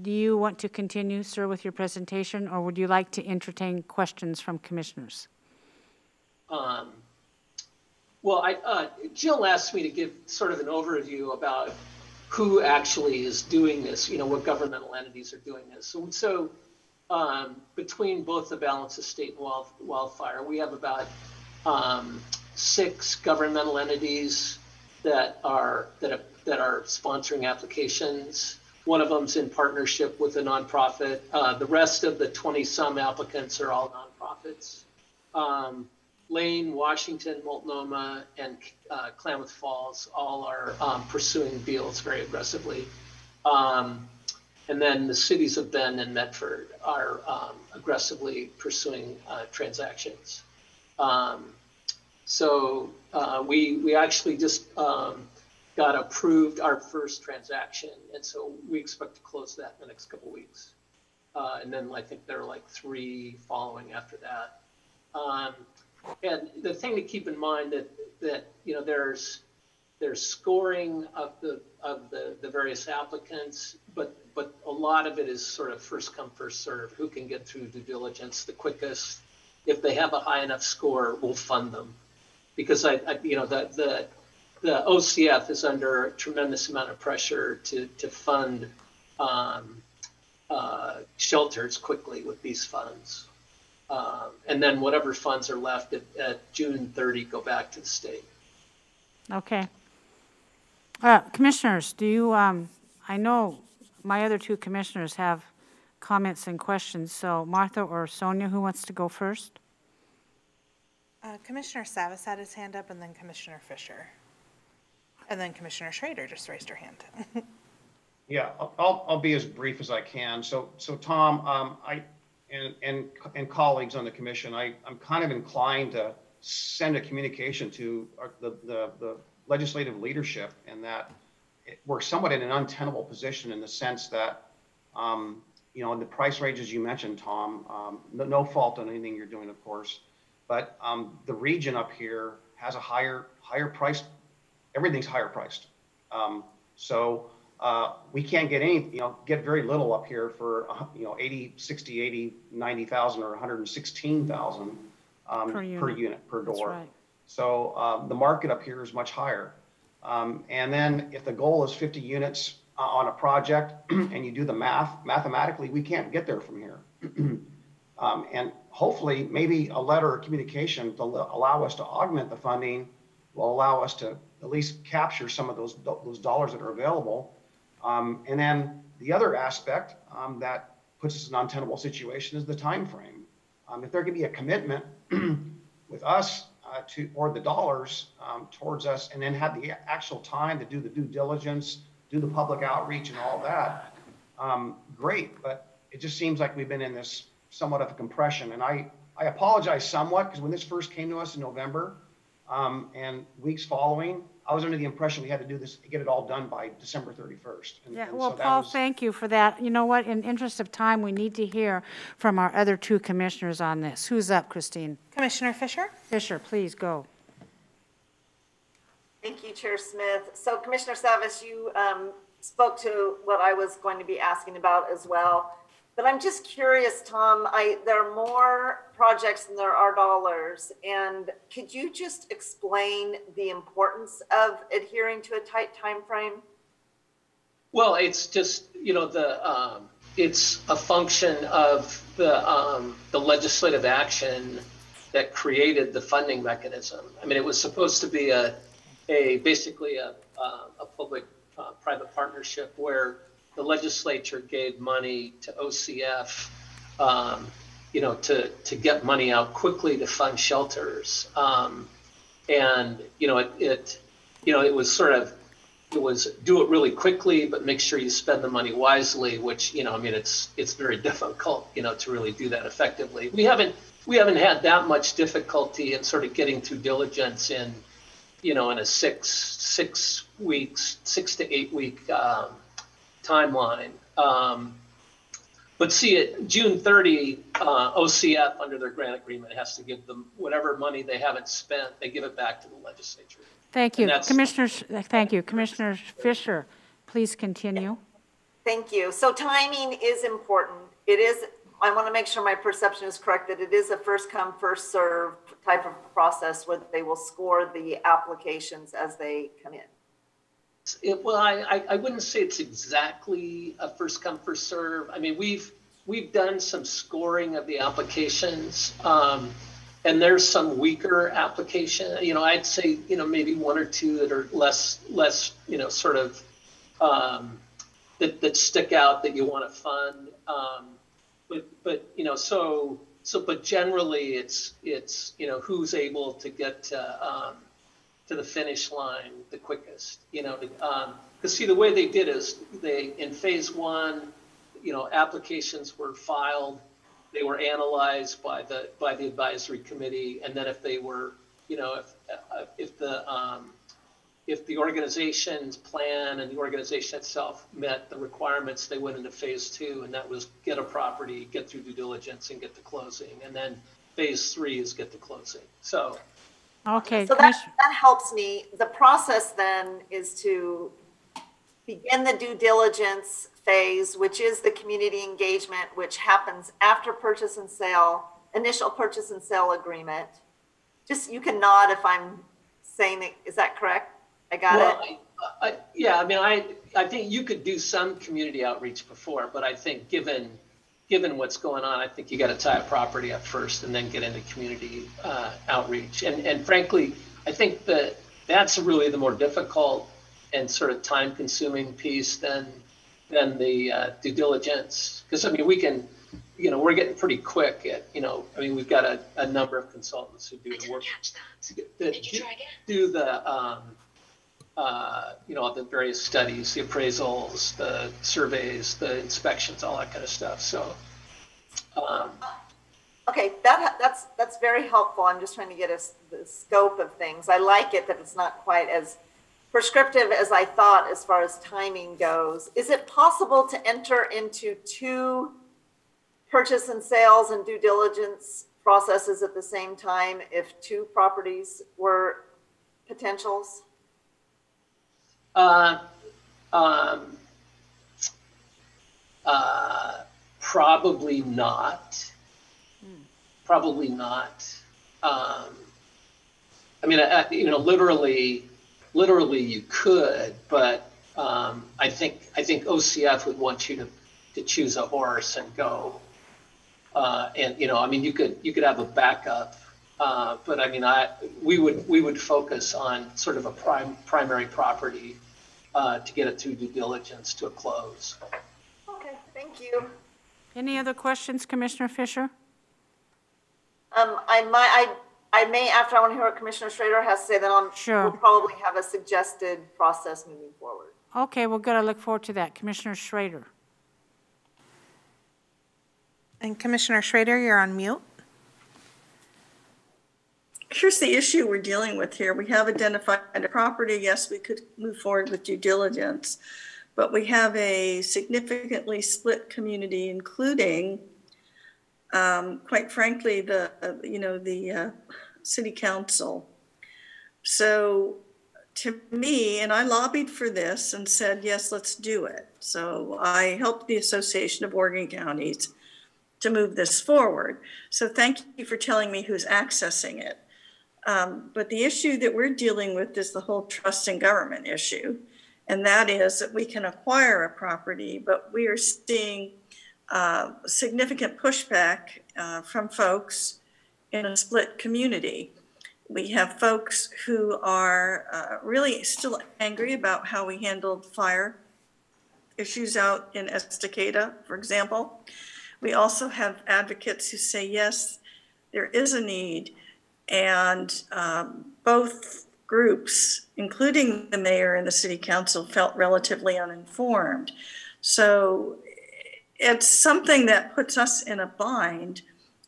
do you want to continue, sir, with your presentation, or would you like to entertain questions from commissioners? Well, Jill asked me to give sort of an overview about who actually is doing this, what governmental entities are doing this. So between both the balance of state and wildfire, we have about 6 governmental entities that are sponsoring applications. One of them's in partnership with a nonprofit. The rest of the 20-some applicants are all nonprofits. Lane, Washington, Multnomah, and Klamath Falls all are pursuing deals very aggressively. And then the cities of Bend and Medford are aggressively pursuing transactions. So we actually just got approved our first transaction, and so we expect to close that in the next couple of weeks. And then I think there are like 3 following after that. And the thing to keep in mind that there's scoring of the various applicants, but a lot of it is sort of first come first serve. Who can get through due diligence the quickest? If they have a high enough score, we'll fund them, because the OCF is under a tremendous amount of pressure to fund shelters quickly with these funds. And then whatever funds are left at June 30 go back to the state. Okay. Commissioners, do you, I know my other 2 commissioners have comments and questions, so Martha or Sonia, who wants to go first? Commissioner Savas had his hand up, and then Commissioner Fisher. And then Commissioner Schrader just raised her hand. Yeah, I'll be as brief as I can. So Tom, and colleagues on the commission, I'm kind of inclined to send a communication to the legislative leadership, and that we're somewhat in an untenable position in the sense that, in the price ranges you mentioned, Tom, no fault on anything you're doing, of course, but the region up here has a higher price. Everything's higher priced. So we can't get very little up here for 80, 60, 80, 90,000 or 116,000 per unit per door. That's right. So the market up here is much higher. And then if the goal is 50 units on a project and you do the math, mathematically, we can't get there from here. And hopefully maybe a letter or communication to allow us to augment the funding will allow us to at least capture some of those dollars that are available. And then the other aspect that puts us in an untenable situation is the time frame. If there can be a commitment with us or the dollars towards us, and then have the actual time to do the due diligence, do the public outreach and all that, great. But it just seems like we've been in this somewhat of a compression. And I apologize somewhat, because when this first came to us in November and weeks following, I was under the impression we had to do this, get it all done by December 31st. Yeah, well, Paul, thank you for that. You know what, in interest of time, we need to hear from our other 2 commissioners on this. Who's up, Christine? Commissioner Fisher? Fisher, please go. Thank you, Chair Smith. So Commissioner Savas, you spoke to what I was going to be asking about as well. But I'm just curious, Tom, there are more projects than there are dollars. And could you just explain the importance of adhering to a tight time frame? Well, it's just, it's a function of the legislative action that created the funding mechanism. I mean, it was supposed to be basically a public-private partnership where the legislature gave money to OCF, to get money out quickly to fund shelters. And, it was sort of, it was do it really quickly, but make sure you spend the money wisely, which, it's very difficult, to really do that effectively. We haven't had that much difficulty in sort of getting through diligence in a 6 to 8 week timeline. But see, at June 30, OCF under their grant agreement has to give them whatever money they haven't spent, they give it back to the legislature. Thank you, Commissioner. Thank you, Commissioner Fisher. Please continue. Thank you. So timing is important. It is, I want to make sure my perception is correct, that it is a first come, first serve type of process where they will score the applications as they come in. Well, I wouldn't say it's exactly a first come, first serve. I mean, we've done some scoring of the applications, and there's some weaker application. You know, I'd say, you know, maybe one or two that are less, you know, sort of that stick out that you want to fund. But you know, but generally it's you know, who's able to get to the finish line the quickest. You know, because see, the way they did is in phase one, you know, applications were filed, they were analyzed by the advisory committee, and then if they were, you know, if the organization's plan and the organization itself met the requirements, they went into phase two, and that was get a property, get through due diligence, and get to closing. And then phase three is get to closing. So, Okay. So that helps me. The process then is to begin the due diligence phase, which is the community engagement, which happens after purchase and sale, initial purchase and sale agreement. Just, you can nod if I'm saying it. Is that correct? I got it. Yeah, I mean, I think you could do some community outreach before, but I think given what's going on, I think you got to tie a property up first and then get into community outreach. And frankly, I think that's really the more difficult and sort of time-consuming piece than the due diligence. Because I mean, we can, you know, we're getting pretty quick at, you know, I mean, we've got a number of consultants who do the work, do the you know, the various studies, the appraisals, the surveys, the inspections, all that kind of stuff. So, okay, that's very helpful. I'm just trying to get the scope of things. I like it that it's not quite as prescriptive as I thought as far as timing goes. Is it possible to enter into two purchase and sales and due diligence processes at the same time if two properties were potentials? Probably not. Probably not. I mean, you know, literally you could, but I think OCF would want you to choose a horse and go. And you know, I mean, you could have a backup. But I mean, we would focus on sort of a primary property to get it through due diligence to a close. Okay, thank you. Any other questions, Commissioner Fisher? I may, after I want to hear what Commissioner Schrader has to say, then we'll probably have a suggested process moving forward. Okay, well, good. I look forward to that. Commissioner Schrader. And Commissioner Schrader, you're on mute. Here's the issue we're dealing with here. We have identified a property. Yes, we could move forward with due diligence, but we have a significantly split community, including, quite frankly, the city council. So to me, and I lobbied for this and said, yes, let's do it. So I helped the Association of Oregon Counties to move this forward. So thank you for telling me who's accessing it. But the issue that we're dealing with is the whole trust in government issue. And that is that we can acquire a property, but we are seeing significant pushback from folks in a split community. We have folks who are really still angry about how we handled fire issues out in Estacada, for example. We also have advocates who say, yes, there is a need. And both groups, including the mayor and the city council, felt relatively uninformed. So it's something that puts us in a bind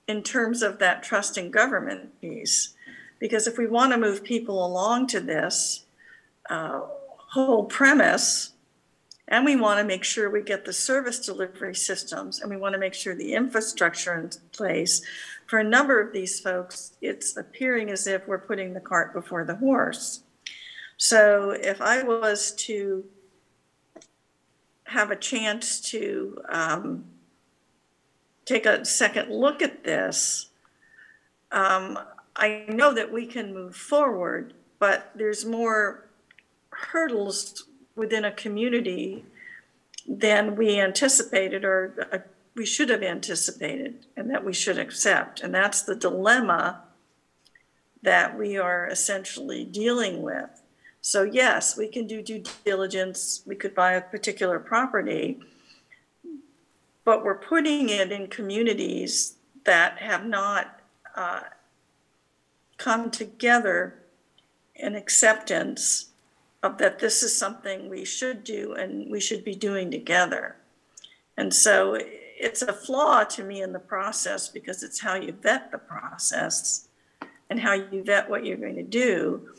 in terms of that trust in government piece. Because if we want to move people along to this whole premise, and we want to make sure we get the service delivery systems, and we want to make sure the infrastructure in place, for a number of these folks, it's appearing as if we're putting the cart before the horse. So if I was to have a chance to take a second look at this, I know that we can move forward, but there's more hurdles within a community than we anticipated, or we should have anticipated, and that we should accept. And that's the dilemma that we are essentially dealing with. So yes, we can do due diligence. We could buy a particular property, but we're putting it in communities that have not come together in acceptance of that this is something we should do and we should be doing together. And so it's a flaw to me in the process, because it's how you vet the process and how you vet what you're going to do.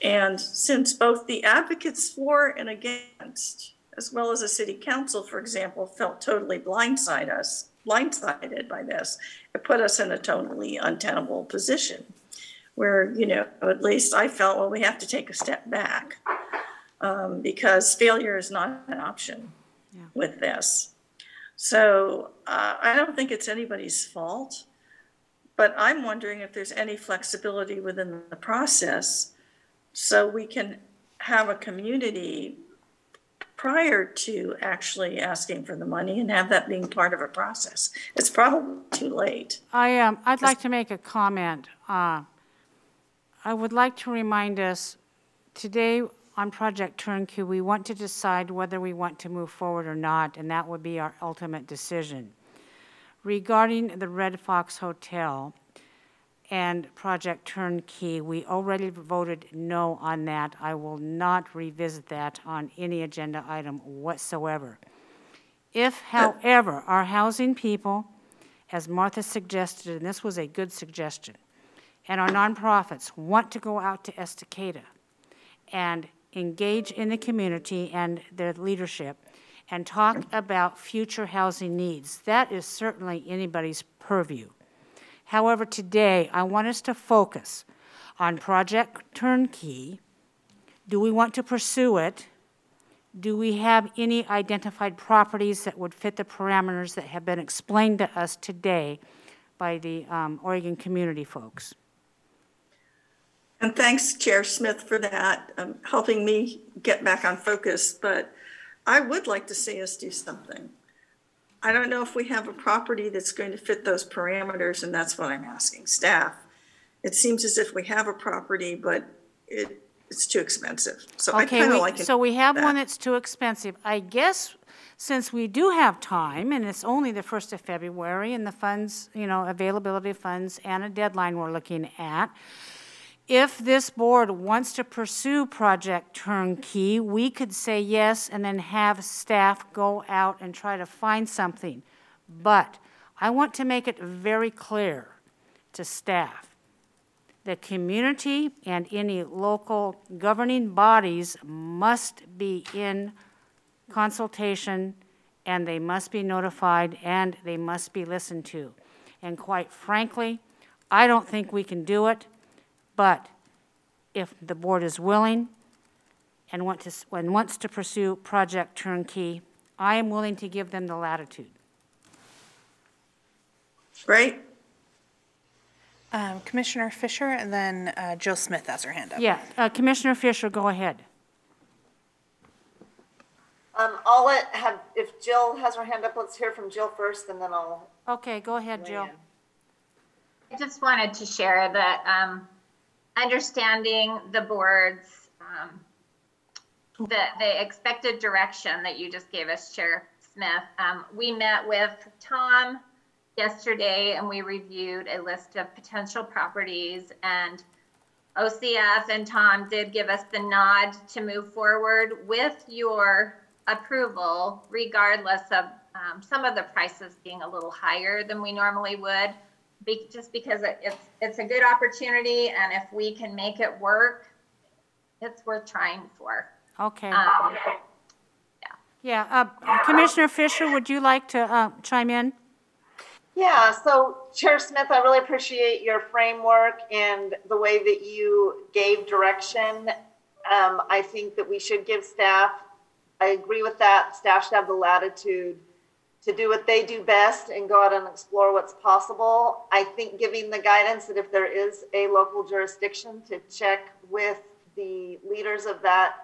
And since both the advocates for and against, as well as the city council, for example, felt totally blindsided by this, it put us in a totally untenable position where, you know, at least I felt, well, we have to take a step back because failure is not an option with this. So I don't think it's anybody's fault, but I'm wondering if there's any flexibility within the process so we can have a community prior to actually asking for the money and have that being part of a process. It's probably too late. I'd like to make a comment. I would like to remind us today on Project Turnkey, we want to decide whether we want to move forward or not, and that would be our ultimate decision. Regarding the Red Fox Hotel and Project Turnkey, we already voted no on that. I will not revisit that on any agenda item whatsoever. If, however, our housing people, as Martha suggested, and this was a good suggestion, and our nonprofits want to go out to Estacada and engage in the community and their leadership and talk about future housing needs, that is certainly anybody's purview. However, today, I want us to focus on Project Turnkey. Do we want to pursue it? Do we have any identified properties that would fit the parameters that have been explained to us today by the Oregon community folks? And thanks, Chair Smith, for that, helping me get back on focus. But I would like to see us do something. I don't know if we have a property that's going to fit those parameters, and that's what I'm asking staff. It seems as if we have a property, but it's too expensive. So I kind of like it. So we have one that's too expensive. I guess since we do have time, and it's only the 1st of February, and the funds, you know, availability of funds and a deadline we're looking at, if this board wants to pursue Project Turnkey, we could say yes and then have staff go out and try to find something. But I want to make it very clear to staff, the community and any local governing bodies must be in consultation, and they must be notified, and they must be listened to. And quite frankly, I don't think we can do it. But if the board is willing and wants to pursue Project Turnkey, I am willing to give them the latitude. Great. Commissioner Fisher, and then Jill Smith has her hand up. Yeah, Commissioner Fisher, go ahead. I'll if Jill has her hand up, let's hear from Jill first, and then I'll. Okay, go ahead, Jill. I just wanted to share that understanding the board's, the expected direction that you just gave us, Chair Smith. We met with Tom yesterday and we reviewed a list of potential properties, and OCF and Tom did give us the nod to move forward with your approval, regardless of some of the prices being a little higher than we normally would. Just because it's a good opportunity, and if we can make it work, it's worth trying for. Okay. Commissioner Fisher, would you like to chime in? Yeah, so Chair Smith, I really appreciate your framework and the way that you gave direction. I think that we should give staff I agree with that. Staff should have the latitude to do what they do best and go out and explore what's possible. I think giving the guidance that if there is a local jurisdiction, to check with the leaders of that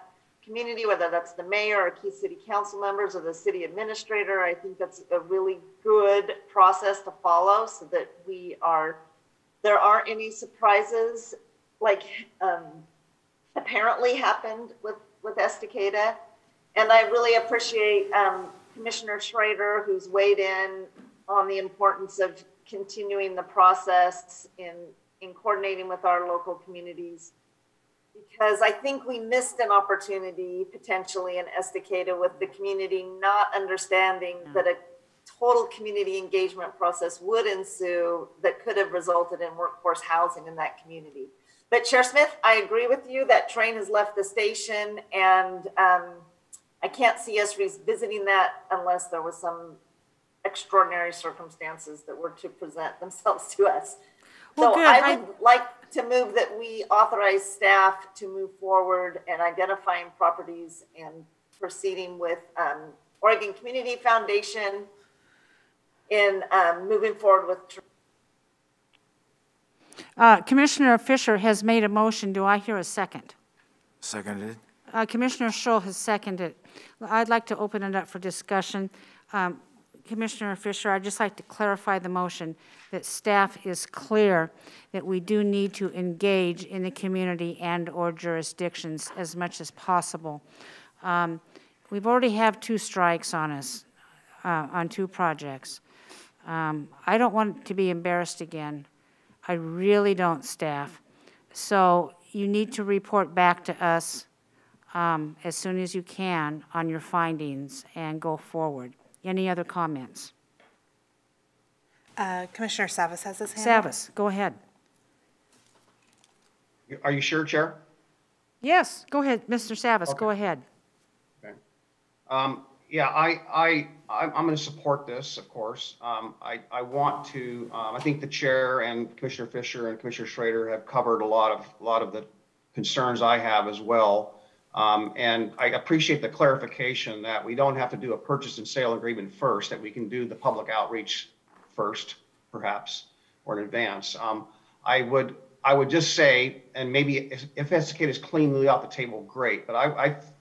community, whether that's the mayor or key city council members or the city administrator. I think that's a really good process to follow so that there aren't any surprises like apparently happened with Estacada. And I really appreciate Commissioner Schrader, who's weighed in on the importance of continuing the process in coordinating with our local communities. Because I think we missed an opportunity potentially in Estacada with the community not understanding that a total community engagement process would ensue that could have resulted in workforce housing in that community. But Chair Smith, I agree with you. That train has left the station, and I can't see us revisiting that unless there was some extraordinary circumstances that were to present themselves to us. Well, so good. I would like to move that we authorize staff to move forward and identifying properties and proceeding with Oregon Community Foundation in moving forward with. Commissioner Fisher has made a motion. Do I hear a second? Seconded. Commissioner Schull has seconded. I'd like to open it up for discussion. Commissioner Fisher, I'd just like to clarify the motion that staff is clear that we do need to engage in the community and or jurisdictions as much as possible. We've already have 2 strikes on us on 2 projects. I don't want to be embarrassed again. I really don't, staff. So you need to report back to us as soon as you can on your findings and go forward. Any other comments? Commissioner Savas has his hand up. Savas, go ahead. Are you sure, Chair? Yes, go ahead, Mr. Savas, Okay. go ahead. Okay. Yeah, I'm going to support this, of course. I want to. I think the chair and Commissioner Fisher and Commissioner Schrader have covered a lot of the concerns I have as well. And I appreciate the clarification that we don't have to do a purchase and sale agreement first, that we can do the public outreach first, perhaps, or in advance. I would just say, and maybe if Estacada is cleanly off the table, great. But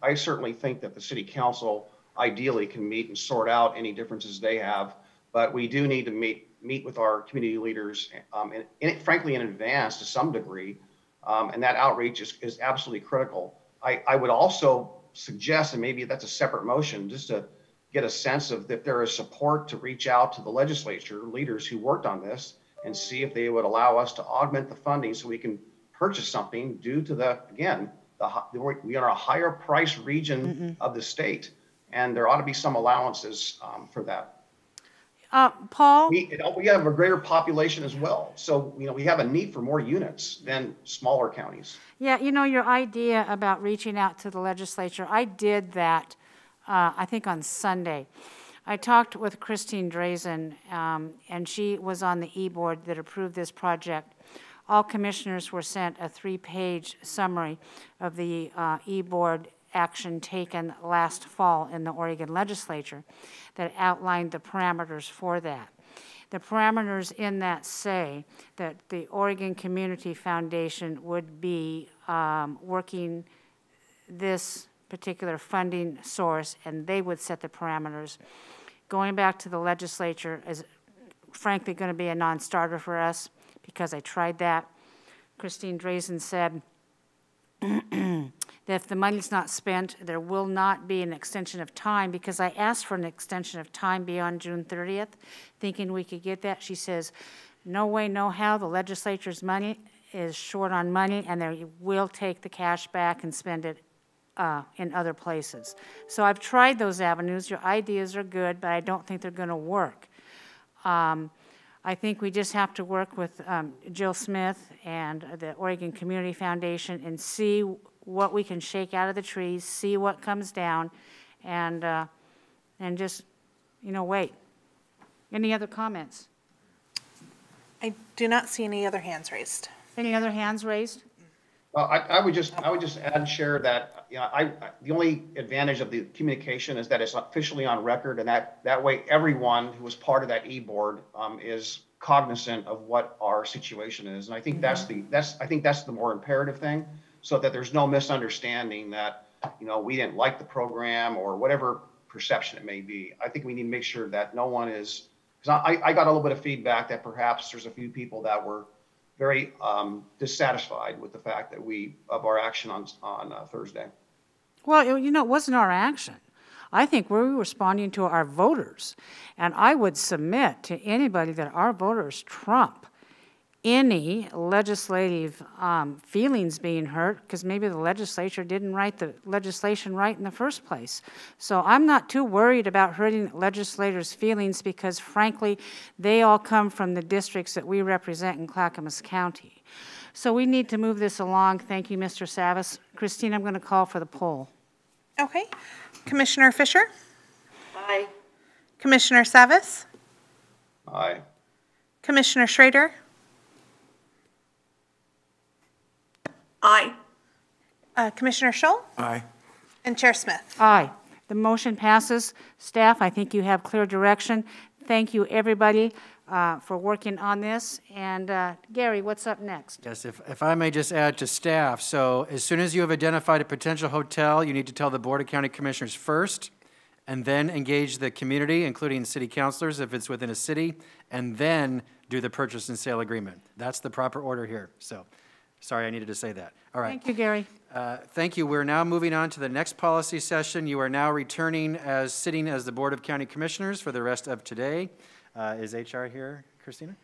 I certainly think that the city council ideally can meet and sort out any differences they have. But we do need to meet with our community leaders, frankly, in advance to some degree. And that outreach is absolutely critical. I would also suggest, and maybe that's a separate motion, just to get a sense of if there is support to reach out to the legislature leaders who worked on this and see if they would allow us to augment the funding so we can purchase something due to we are a higher price region of the state, and there ought to be some allowances for that. Paul? We have a greater population as well. So, we have a need for more units than smaller counties. Yeah, your idea about reaching out to the legislature, I did that, I think on Sunday. I talked with Christine Drazen, and she was on the e-board that approved this project. All commissioners were sent a 3-page summary of the e-board action taken last fall in the Oregon legislature that outlined the parameters for that. The parameters in that say that the Oregon Community Foundation would be working this particular funding source, and they would set the parameters. Going back to the legislature is frankly going to be a non-starter for us because I tried that. Christine Drazen said that if the money's not spent, there will not be an extension of time, because I asked for an extension of time beyond June 30th, thinking we could get that. She says, no way, no how, the legislature's money is short on money, and they will take the cash back and spend it in other places. So I've tried those avenues. Your ideas are good, but I don't think they're going to work. I think we just have to work with Jill Smith and the Oregon Community Foundation and see what we can shake out of the trees, see what comes down, and just, wait. Any other comments? I do not see any other hands raised. Any other hands raised? I would just add, Chair, that the only advantage of the communication is that it's officially on record, and that way everyone who was part of that e-board is cognizant of what our situation is, and I think that's the more imperative thing, so that there's no misunderstanding that we didn't like the program or whatever perception it may be. I think we need to make sure that no one is, because I got a little bit of feedback that perhaps there's a few people that were very dissatisfied with the fact that of our action on Thursday. Well, it wasn't our action. I think we're responding to our voters. And I would submit to anybody that our voters trump any legislative feelings being hurt, because maybe the legislature didn't write the legislation right in the first place. So I'm not too worried about hurting legislators' feelings, because frankly, they all come from the districts that we represent in Clackamas County. So we need to move this along. Thank you, Mr. Savas. Christine, I'm going to call for the poll. Okay. Commissioner Fisher? Aye. Commissioner Savas? Aye. Commissioner Schrader? Aye. Commissioner Scholl? Aye. And Chair Smith? Aye. The motion passes. Staff, I think you have clear direction. Thank you, everybody, for working on this. And Gary, what's up next? Yes, if I may just add to staff, so as soon as you have identified a potential hotel, you need to tell the Board of County Commissioners first, and then engage the community, including city councilors if it's within a city, and then do the purchase and sale agreement. That's the proper order here. So, sorry, I needed to say that. All right. Thank you, Gary. Thank you. We're now moving on to the next policy session. You are now returning as sitting as the Board of County Commissioners for the rest of today. Is HR here, Christina?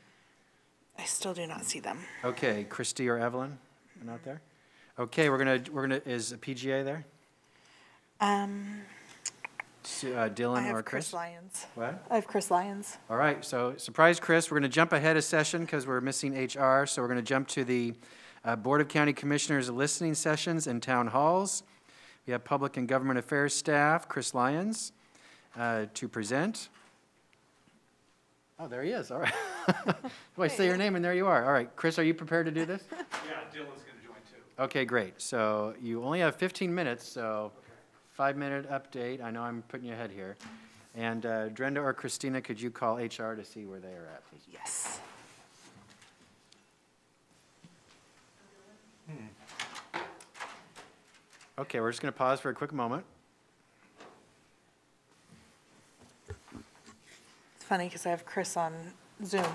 I still do not see them. Okay, Christy or Evelyn are not there? Okay, we're gonna, is PGA there? Dylan I have or Chris Chris? Lyons. What? I have Chris Lyons. All right, so surprise Chris, we're gonna jump ahead a session because we're missing HR, so we're gonna jump to the Board of County Commissioners listening sessions and town halls. We have Public and Government Affairs staff, Chris Lyons, to present. Oh, there he is, all right. I say your name and there you are. All right, Chris, are you prepared to do this? Yeah, Dylan's going to join too. Okay, great. So you only have 15 minutes, so 5-minute update. I know I'm putting you ahead here. And Drenda or Christina, could you call HR to see where they are at, please? Yes. Okay, we're just going to pause for a quick moment. It's funny because I have Chris on Zoom.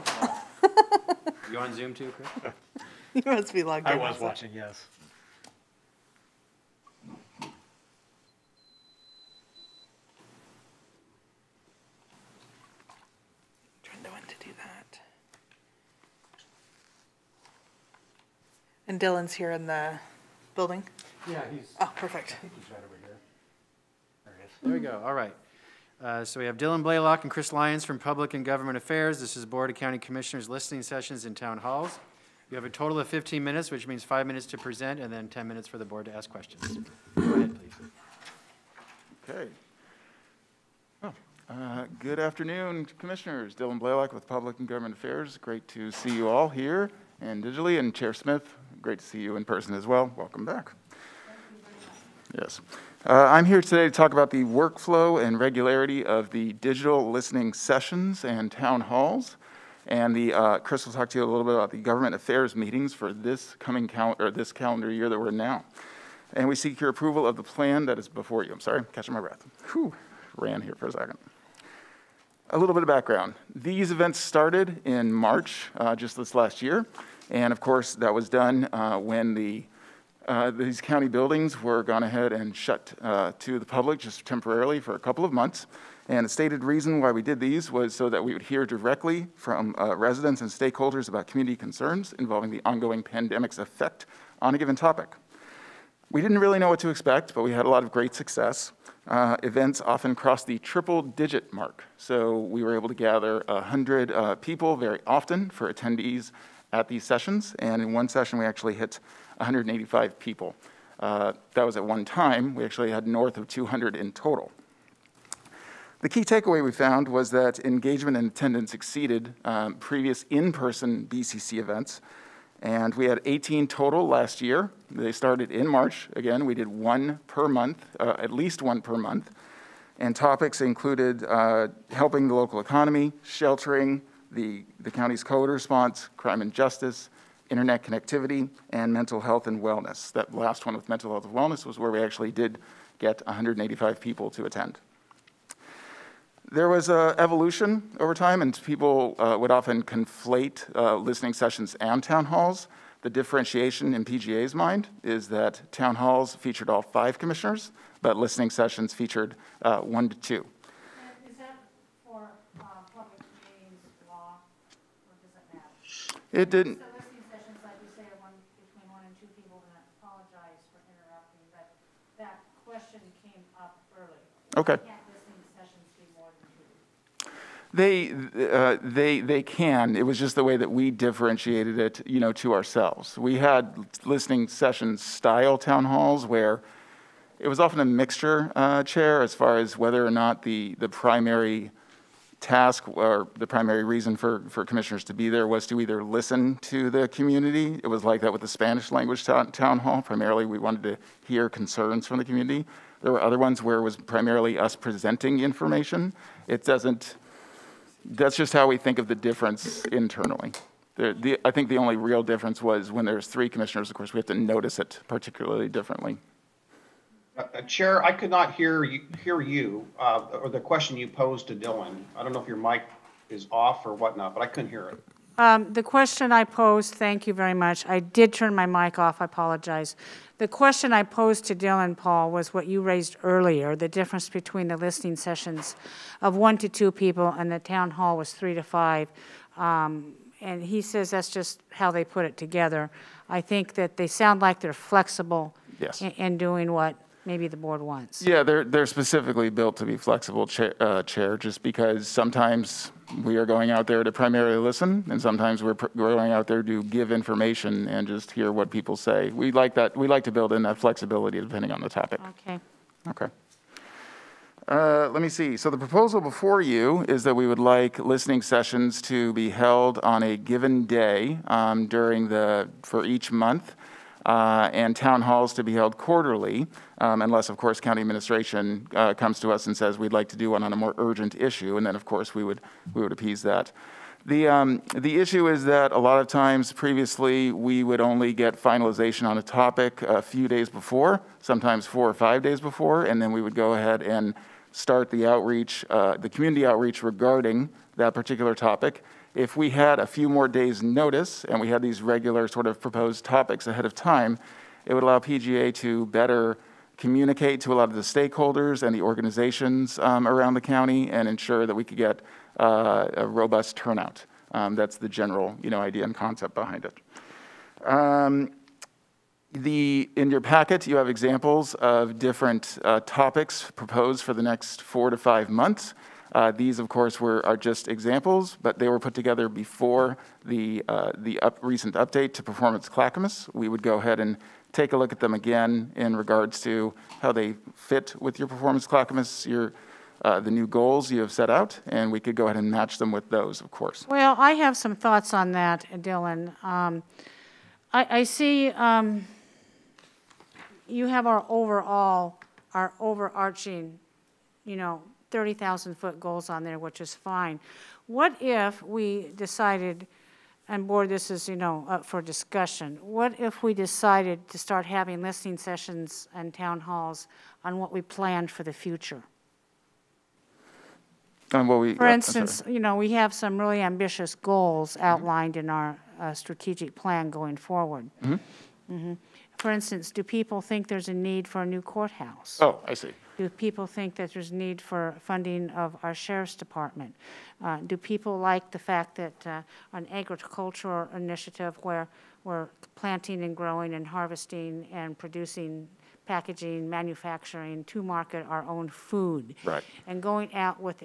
You on Zoom too, Chris? You must be logged in. I was watching, yes. Trying to when to do that. And Dylan's here in the building? Yeah, he's. Oh, perfect. I think he's right over here. There he is. There we go. All right. So we have Dylan Blaylock and Chris Lyons from Public and Government Affairs. This is Board of County Commissioners listening sessions in town halls. You have a total of 15 minutes, which means 5 minutes to present and then 10 minutes for the board to ask questions. Go ahead, please. Okay. Good afternoon, Commissioners. Dylan Blaylock with Public and Government Affairs. Great to see you all here and digitally. And Chair Smith, great to see you in person as well. Welcome back. Yes. I'm here today to talk about the workflow and regularity of the digital listening sessions and town halls. And Chris will talk to you a little bit about the government affairs meetings for this this calendar year that we're in now. And we seek your approval of the plan that is before you. I'm sorry, catching my breath. Whew, ran here for a second. A little bit of background. These events started in March, just this last year. And of course, that was done when these county buildings were gone ahead and shut to the public just temporarily for a couple of months. And the stated reason why we did these was so that we would hear directly from residents and stakeholders about community concerns involving the ongoing pandemic's effect on a given topic. We didn't really know what to expect, but we had a lot of great success. Events often crossed the triple-digit mark. So we were able to gather 100 people very often for attendees at these sessions. And in one session, we actually hit 185 people. That was at one time. We actually had north of 200 in total. The key takeaway we found was that engagement and attendance exceeded previous in-person BCC events. And we had 18 total last year. They started in March. Again, we did one per month, at least one per month. And topics included helping the local economy, sheltering, the county's COVID response, crime and justice, internet connectivity, and mental health and wellness. That last one with mental health and wellness was where we actually did get 185 people to attend. There was an evolution over time, and people would often conflate listening sessions and town halls. The differentiation in PGA's mind is that town halls featured all 5 commissioners, but listening sessions featured 1 to 2. Is that for public meetings law, or does it matter? It didn't. So listening sessions, like you say, are between 1 and 2 people, and I apologize for interrupting, but that question came up earlier. Okay. Can't listening sessions be more than 2? They can. It was just the way that we differentiated it, to ourselves. We had listening session style town halls where it was often a mixture, Chair, as far as whether or not the primary task or the primary reason for commissioners to be there was to either listen to the community. It was like that with the Spanish language town hall. Primarily, we wanted to hear concerns from the community. There were other ones where it was primarily us presenting information. That's just how we think of the difference internally. I think the only real difference was when there's 3 commissioners, of course, we have to notice it particularly differently. Chair, I could not hear you or the question you posed to Dylan. I don't know if your mic is off or whatnot, but I couldn't hear it. The question I posed, thank you very much. I did turn my mic off, I apologize. The question I posed to Dylan, Paul, was what you raised earlier, the difference between the listening sessions of 1 to 2 people and the town hall was 3 to 5. And he says that's just how they put it together. I think that they sound like they're flexible Yes. in doing what maybe the board wants. Yeah, they're specifically built to be flexible, Chair, just because sometimes we are going out there to primarily listen, and sometimes we're going out there to give information and just hear what people say. We like that. We like to build in that flexibility depending on the topic. Okay. Okay. Let me see. So the proposal before you is that we would like listening sessions to be held on a given day for each month. And town halls to be held quarterly, unless, of course, county administration comes to us and says we'd like to do one on a more urgent issue, and then, of course, we would appease that. The issue is that a lot of times previously we would only get finalization on a topic a few days before, sometimes 4 or 5 days before, and then we would go ahead and start the outreach, the community outreach regarding that particular topic. If we had a few more days' notice and we had these regular sort of proposed topics ahead of time, it would allow PGA to better communicate to a lot of the stakeholders and the organizations around the county and ensure that we could get a robust turnout. That's the general idea and concept behind it. In your packet, you have examples of different topics proposed for the next 4 to 5 months. These, of course, are just examples, but they were put together before the recent update to Performance Clackamas. We would go ahead and take a look at them again in regards to how they fit with your Performance Clackamas, the new goals you have set out, and we could go ahead and match them with those, of course. Well, I have some thoughts on that, Dylan. I see you have our overarching, 30,000-foot goals on there, which is fine. What if we decided, and board, this is, up for discussion, what if we decided to start having listening sessions and town halls on what we planned for the future? For instance, we have some really ambitious goals outlined in our strategic plan going forward. Mm-hmm. Mm-hmm. For instance, do people think there's a need for a new courthouse? Oh, I see. Do people think that there's need for funding of our sheriff's department? Do people like the fact that an agricultural initiative where we're planting and growing and harvesting and producing, packaging, manufacturing to market our own food? Right. And going out with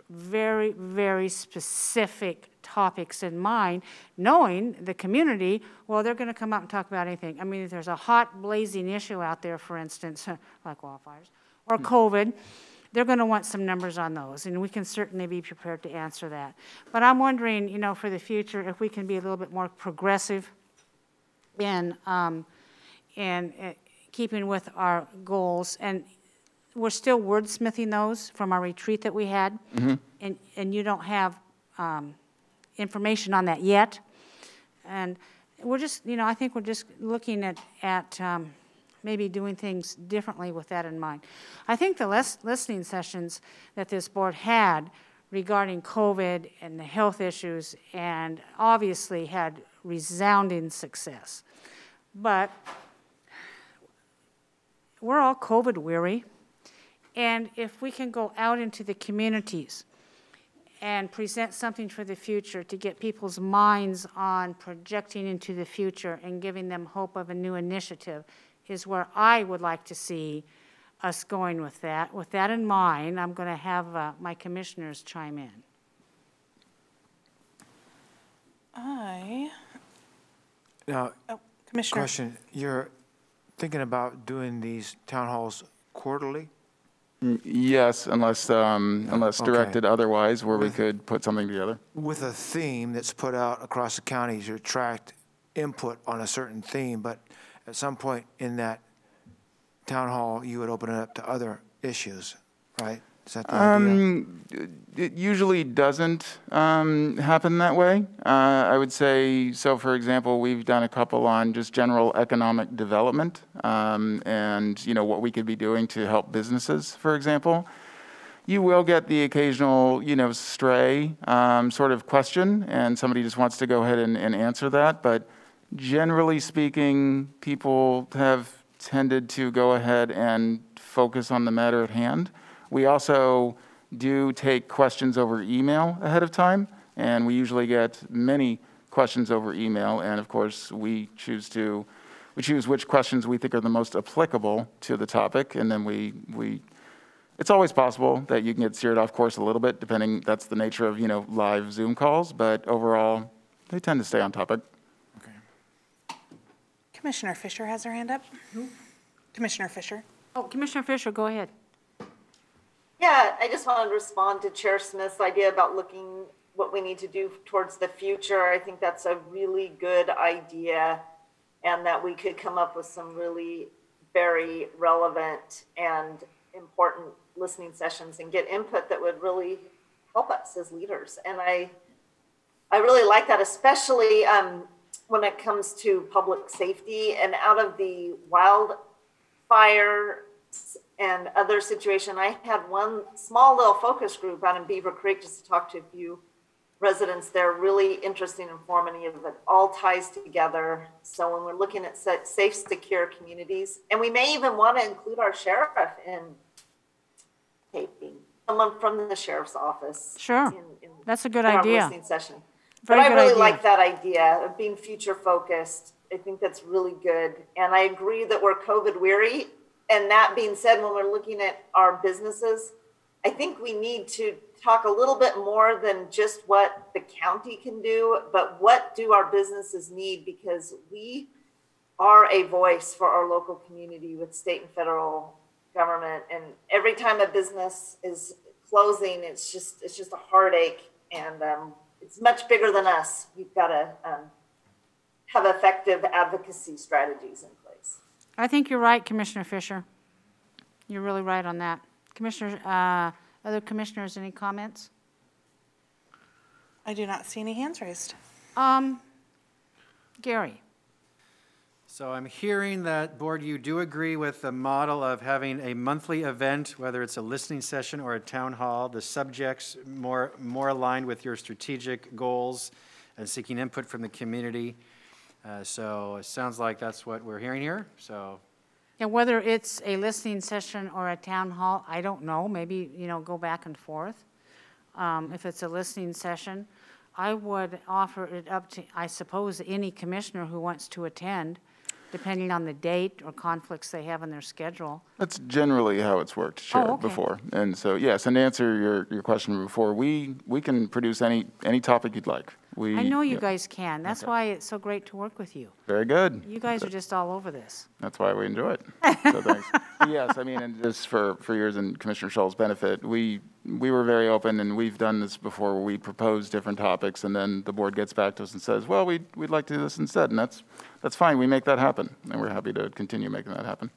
very, very specific topics in mind, knowing the community, well, they're going to come out and talk about anything. I mean, if there's a hot, blazing issue out there, for instance, like wildfires, or COVID, they're going to want some numbers on those, and we can certainly be prepared to answer that. But I'm wondering, for the future, if we can be a little bit more progressive in keeping with our goals. And we're still wordsmithing those from our retreat that we had. And you don't have information on that yet. And we're just, I think we're just looking at maybe doing things differently with that in mind. I think the listening sessions that this board had regarding COVID and the health issues, and obviously had resounding success. But we're all COVID weary, and if we can go out into the communities and present something for the future to get people's minds on projecting into the future and giving them hope of a new initiative, is where I would like to see us going with that. With that in mind, I'm going to have my commissioners chime in. Now, Commissioner. question, you're thinking about doing these town halls quarterly? Yes, unless directed otherwise, where we could put something together. With a theme that's put out across the county to attract input on a certain theme, but at some point in that town hall, you would open it up to other issues, right? Is that the idea? It usually doesn't happen that way. I would say, so for example, we've done a couple on just general economic development and what we could be doing to help businesses, for example. You will get the occasional, stray sort of question, and somebody just wants to go ahead and answer that. But generally speaking, people have tended to go ahead and focus on the matter at hand. We also do take questions over email ahead of time, and we usually get many questions over email. And of course, we choose which questions we think are the most applicable to the topic, and then it's always possible that you can get steered off course a little bit, depending. That's the nature of live Zoom calls, but overall, they tend to stay on topic. Commissioner Fisher has her hand up. Commissioner Fisher. Oh, Commissioner Fisher, go ahead. Yeah, I just wanted to respond to Chair Smith's idea about looking what we need to do towards the future. I think that's a really good idea, and that we could come up with some really very relevant and important listening sessions and get input that would really help us as leaders. And I really like that, especially when it comes to public safety. And out of the wildfire and other situation, I had one small little focus group out in Beaver Creek just to talk to a few residents there. Really interesting, informative. It all ties together. So when we're looking at safe, secure communities, and we may even want to include our sheriff in taping, someone from the sheriff's office. Sure, that's a good in idea. Our listening session. Very but I really idea. like that idea of being future focused. I think that's really good. And I agree that we're COVID weary. And that being said, when we're looking at our businesses, I think we need to talk a little bit more than just what the county can do, but what do our businesses need? Because we are a voice for our local community with state and federal government. And every time a business is closing, it's just a heartache. And it's much bigger than us. We've got to have effective advocacy strategies in place. I think you're right, Commissioner Fisher. You're really right on that. Other commissioners, any comments? I do not see any hands raised. Gary. So I'm hearing that, Board, you do agree with the model of having a monthly event, whether it's a listening session or a town hall, the subjects more aligned with your strategic goals and seeking input from the community. So it sounds like that's what we're hearing here. So, And whether it's a listening session or a town hall, I don't know. Maybe, go back and forth. If it's a listening session, I would offer it up to, I suppose, any commissioner who wants to attend, depending on the date or conflicts they have in their schedule. That's generally how it's worked, Chair, before. And so, yes, and to answer your question before, we can produce any topic you'd like. I know you guys can. That's why it's so great to work with you. Very good. You guys are just all over this. That's why we enjoy it. So thanks. Yes, I mean, and just for yours and Commissioner Shull's benefit, we we were very open, and we've done this before where we propose different topics and then the board gets back to us and says, well, we'd like to do this instead. And that's fine. We make that happen. And we're happy to continue making that happen.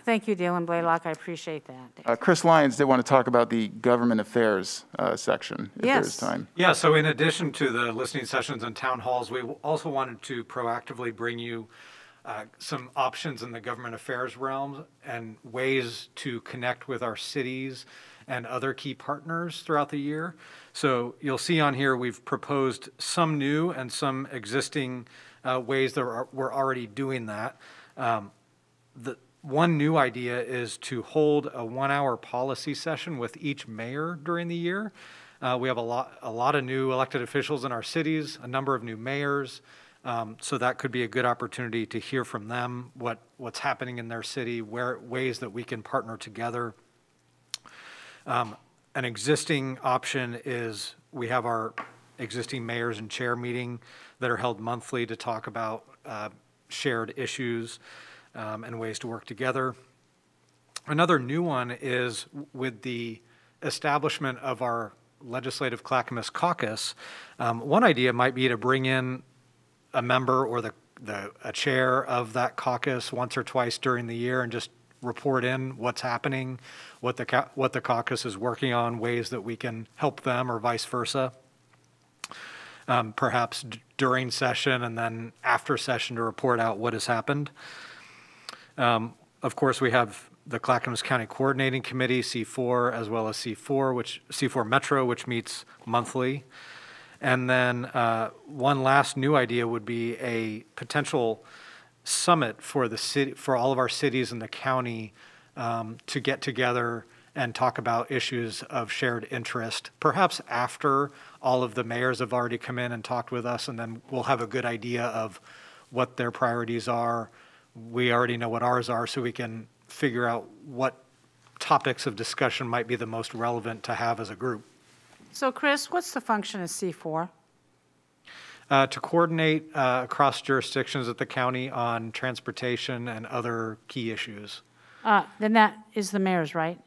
Thank you, Dylan Blaylock. I appreciate that. Chris Lyons did want to talk about the government affairs section, if there's time. Yeah, so in addition to the listening sessions and town halls, we also wanted to proactively bring you some options in the government affairs realm and ways to connect with our cities and other key partners throughout the year. So you'll see on here, we've proposed some new and some existing ways that we're already doing that. The one new idea is to hold a 1-hour policy session with each mayor during the year. We have a lot of new elected officials in our cities, a number of new mayors. So that could be a good opportunity to hear from them what's happening in their city, ways that we can partner together. An existing option is we have our existing mayors and chair meeting that are held monthly to talk about shared issues and ways to work together. Another new one is with the establishment of our legislative Clackamas caucus. One idea might be to bring in a member or a chair of that caucus once or twice during the year and just report in what's happening, what the caucus is working on, ways that we can help them or vice versa. Perhaps during session and then after session to report out what has happened. Of course, we have the Clackamas County Coordinating Committee, C4, as well as C4 Metro, which meets monthly. And then one last new idea would be a potential summit for the city, for all of our cities in the county to get together and talk about issues of shared interest, perhaps after all of the mayors have already come in and talked with us, and then we'll have a good idea of what their priorities are. We already know what ours are, so we can figure out what topics of discussion might be the most relevant to have as a group. So Chris, what's the function of C4? To coordinate across jurisdictions at the county on transportation and other key issues. Then that is the mayor's, right?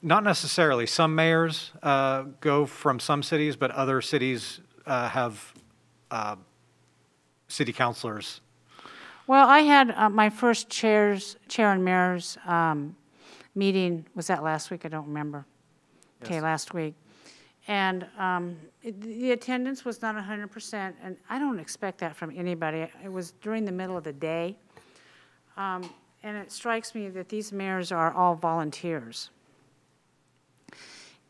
Not necessarily. Some mayors go from some cities, but other cities have city councilors. Well, I had my first chair and mayors meeting, was that last week? I don't remember. Yes. Okay, last week. And the attendance was not 100%, and I don't expect that from anybody. It was during the middle of the day. And it strikes me that these mayors are all volunteers.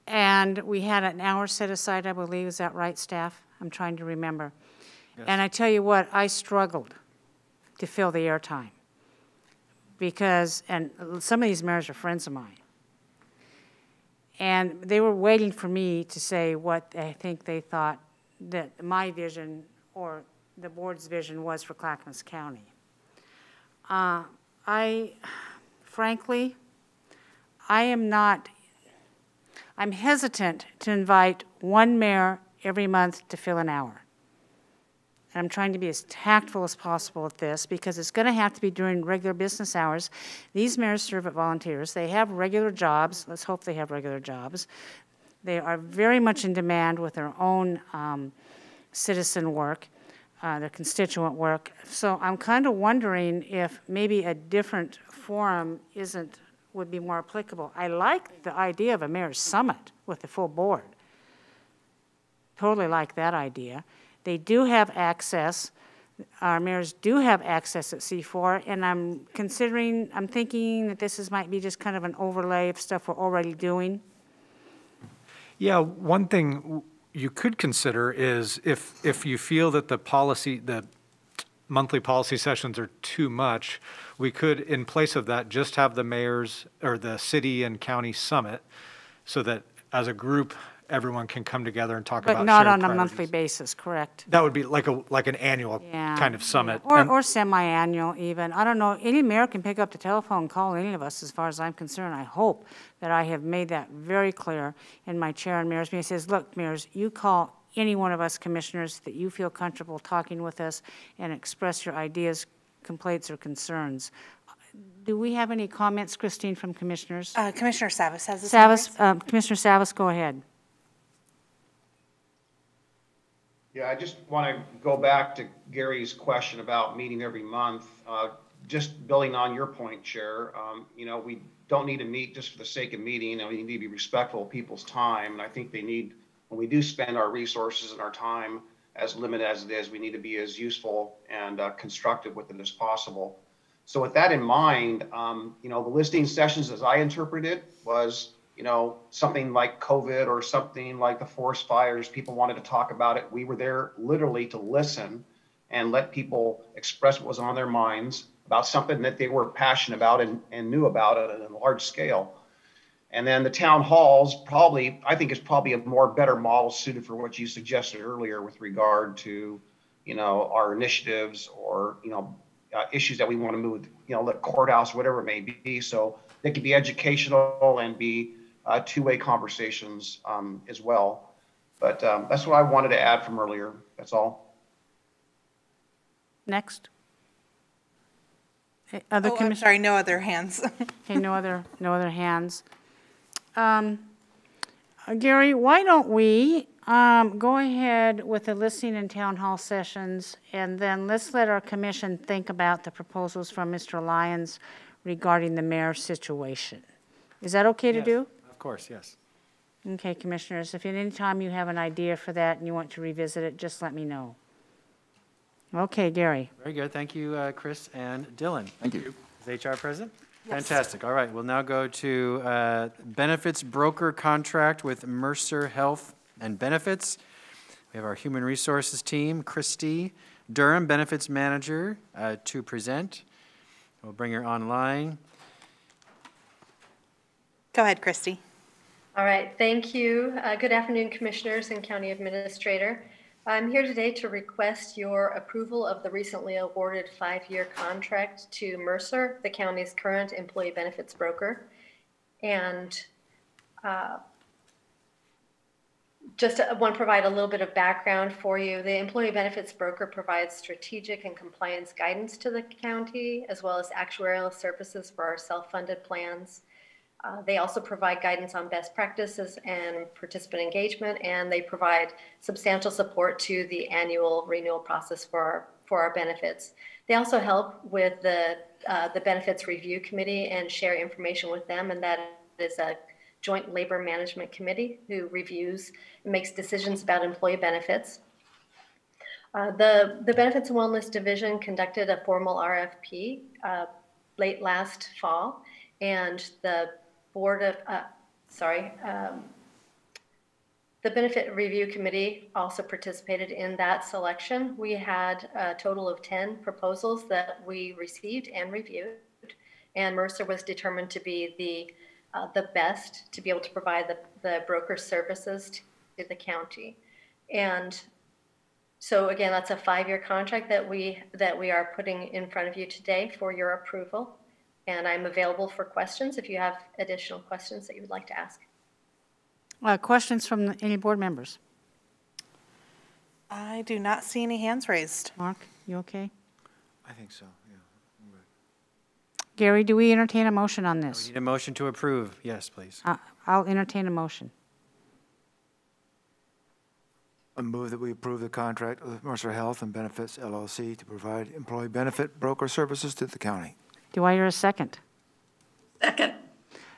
And we had an hour set aside, I believe. Is that right, staff? I'm trying to remember. Yes. And I tell you what, I struggled to fill the airtime because, and some of these mayors are friends of mine. And they were waiting for me to say what I think they thought that my vision or the board's vision was for Clackamas County. Frankly, I'm hesitant to invite one mayor every month to fill an hour. And I'm trying to be as tactful as possible at this because it's going to have to be during regular business hours. These mayors serve as volunteers. They have regular jobs. Let's hope they have regular jobs. They are very much in demand with their own citizen work, their constituent work. So I'm kind of wondering if maybe a different forum would be more applicable. I like the idea of a mayor's summit with the full board. Totally like that idea. They do have access, our mayors do have access at C4, and I'm thinking that this might be just kind of an overlay of stuff we're already doing. Yeah, one thing you could consider is if you feel that the monthly policy sessions are too much, we could, in place of that, just have the mayors or the city and county summit so that as a group, everyone can come together and talk about shared But not on priorities. a monthly basis, correct? That would be like an annual kind of summit. Or semi-annual even. I don't know, any mayor can pick up the telephone and call any of us as far as I'm concerned. I hope that I have made that very clear in my chair and mayors meeting. It says, look, mayors, you call any one of us commissioners that you feel comfortable talking with us and express your ideas, complaints, or concerns. do we have any comments, Christine, from commissioners? Commissioner Savas has the Commissioner Savas, go ahead. Yeah, I just want to go back to Gary's question about meeting every month. Just building on your point, Chair, you know, we don't need to meet just for the sake of meeting, and we need to be respectful of people's time. And I think they need, when we do spend our resources and our time, as limited as it is, we need to be as useful and constructive with it as possible. So with that in mind, you know, the listening sessions, as I interpret it, was, you know, something like COVID or something like the forest fires. People wanted to talk about it. We were there literally to listen and let people express what was on their minds about something that they were passionate about and knew about it at a large scale. And then the town halls probably, I think, is probably a more better model suited for what you suggested earlier with regard to, you know, our initiatives or, you know, issues that we want to move, you know, the courthouse, whatever it may be. So they can be educational and be two-way conversations as well. But that's what I wanted to add from earlier. That's all. Next. Okay, other I'm sorry, no other hands. Okay, no other hands. Gary, why don't we go ahead with the listening and town hall sessions, and then let's let our commission think about the proposals from Mr. Lyons regarding the mayor's situation. Is that okay to do? Of course, yes. Okay, commissioners, if at any time you have an idea for that and you want to revisit it, just let me know. Okay, Gary. Very good. Thank you, Chris and Dylan. Thank you. Is HR present? Yes. Fantastic. All right, we'll now go to benefits broker contract with Mercer Health and Benefits. We have our human resources team, Christy Durham, benefits manager, to present. We'll bring her online. Go ahead, Christy. All right, thank you. Good afternoon, commissioners and county administrator. I'm here today to request your approval of the recently awarded 5-year contract to Mercer, the county's current employee benefits broker. And just want to provide a little bit of background for you. The employee benefits broker provides strategic and compliance guidance to the county, as well as actuarial services for our self-funded plans. They also provide guidance on best practices and participant engagement, and they provide substantial support to the annual renewal process for our benefits. They also help with the benefits review committee and share information with them, and that is a joint labor management committee who reviews and makes decisions about employee benefits. The Benefits and Wellness Division conducted a formal RFP late last fall, and the the Benefit Review Committee also participated in that selection. We had a total of 10 proposals that we received and reviewed, and Mercer was determined to be the best to be able to provide the broker services to the county. And so again, that's a 5-year contract that we are putting in front of you today for your approval. And I'm available for questions if you have additional questions that you would like to ask. Questions from any board members? I do not see any hands raised. Mark, you okay? I think so, yeah. I'm good. Gary, do we entertain a motion on this? We need a motion to approve. Yes, please. I'll entertain a motion. I move that we approve the contract with Mercer Health and Benefits LLC to provide employee benefit broker services to the county. Do I hear a second? Second.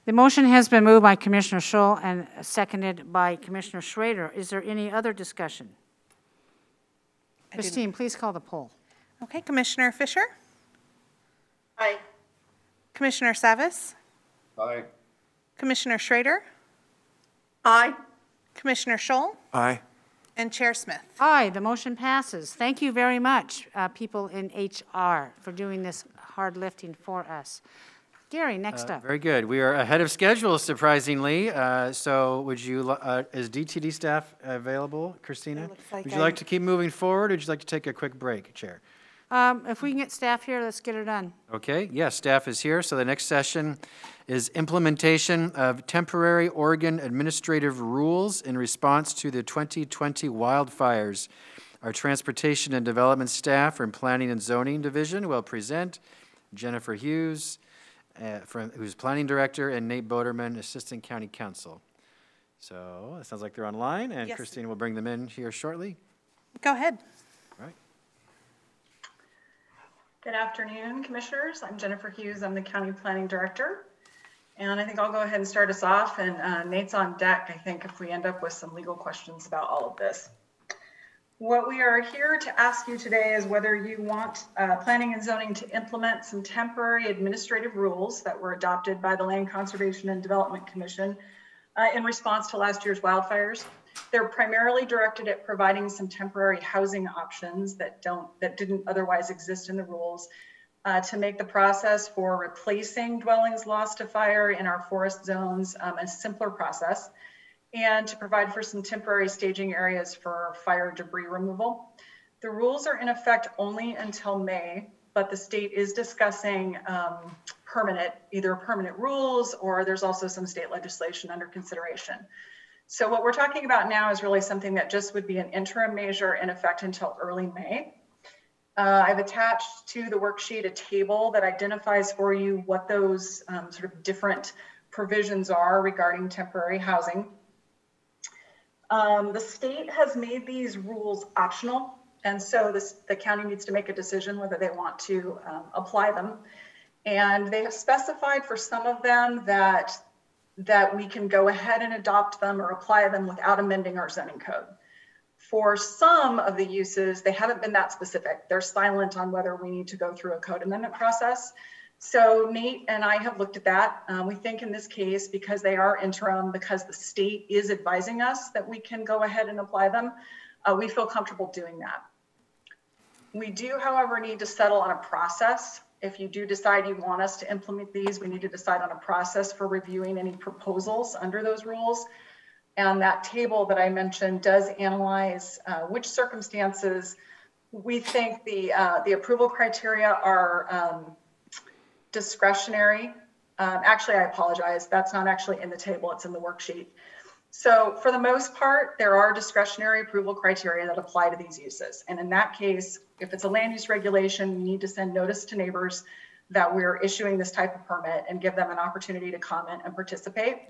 The motion has been moved by Commissioner Scholl and seconded by Commissioner Schrader. Is there any other discussion? Christine, please call the poll. Okay, Commissioner Fisher? Aye. Commissioner Savas? Aye. Commissioner Schrader? Aye. Commissioner Scholl? Aye. And Chair Smith? Aye, the motion passes. Thank you very much, people in HR, for doing this hard lifting for us. Gary, next up. Very good. We are ahead of schedule, surprisingly. So would you, is DTD staff available, Christina? Would you like to keep moving forward, or would you like to take a quick break, Chair? If we can get staff here, let's get it done. Okay, yes, staff is here. So the next session is implementation of temporary Oregon administrative rules in response to the 2020 wildfires. Our transportation and development staff from Planning and Zoning Division will present, Jennifer Hughes, who's planning director, and Nate Boderman, assistant county counsel. So it sounds like they're online, and Yes. Christine will bring them in here shortly. Go ahead. All right. Good afternoon, commissioners. I'm Jennifer Hughes. I'm the county planning director. And I think I'll go ahead and start us off, and Nate's on deck, I think, if we end up with some legal questions about all of this. What we are here to ask you today is whether you want planning and zoning to implement some temporary administrative rules that were adopted by the Land Conservation and Development Commission in response to last year's wildfires. They're primarily directed at providing some temporary housing options that didn't otherwise exist in the rules, to make the process for replacing dwellings lost to fire in our forest zones a simpler process, and to provide for some temporary staging areas for fire debris removal. The rules are in effect only until May, but the state is discussing either permanent rules, or there's also some state legislation under consideration. So what we're talking about now is really something that just would be an interim measure in effect until early May. I've attached to the worksheet a table that identifies for you what those sort of different provisions are regarding temporary housing. The state has made these rules optional, and so the county needs to make a decision whether they want to apply them. And they have specified for some of them that we can go ahead and adopt them or apply them without amending our zoning code. For some of the uses, they haven't been that specific. They're silent on whether we need to go through a code amendment process. So Nate and I have looked at that. We think in this case, because they are interim, because the state is advising us that we can go ahead and apply them, we feel comfortable doing that. We do, however, need to settle on a process. If you do decide you want us to implement these, we need to decide on a process for reviewing any proposals under those rules. And that table that I mentioned does analyze which circumstances we think the approval criteria are discretionary. Actually, I apologize. That's not actually in the table. It's in the worksheet. So for the most part, there are discretionary approval criteria that apply to these uses. And in that case, if it's a land use regulation, we need to send notice to neighbors that we're issuing this type of permit and give them an opportunity to comment and participate.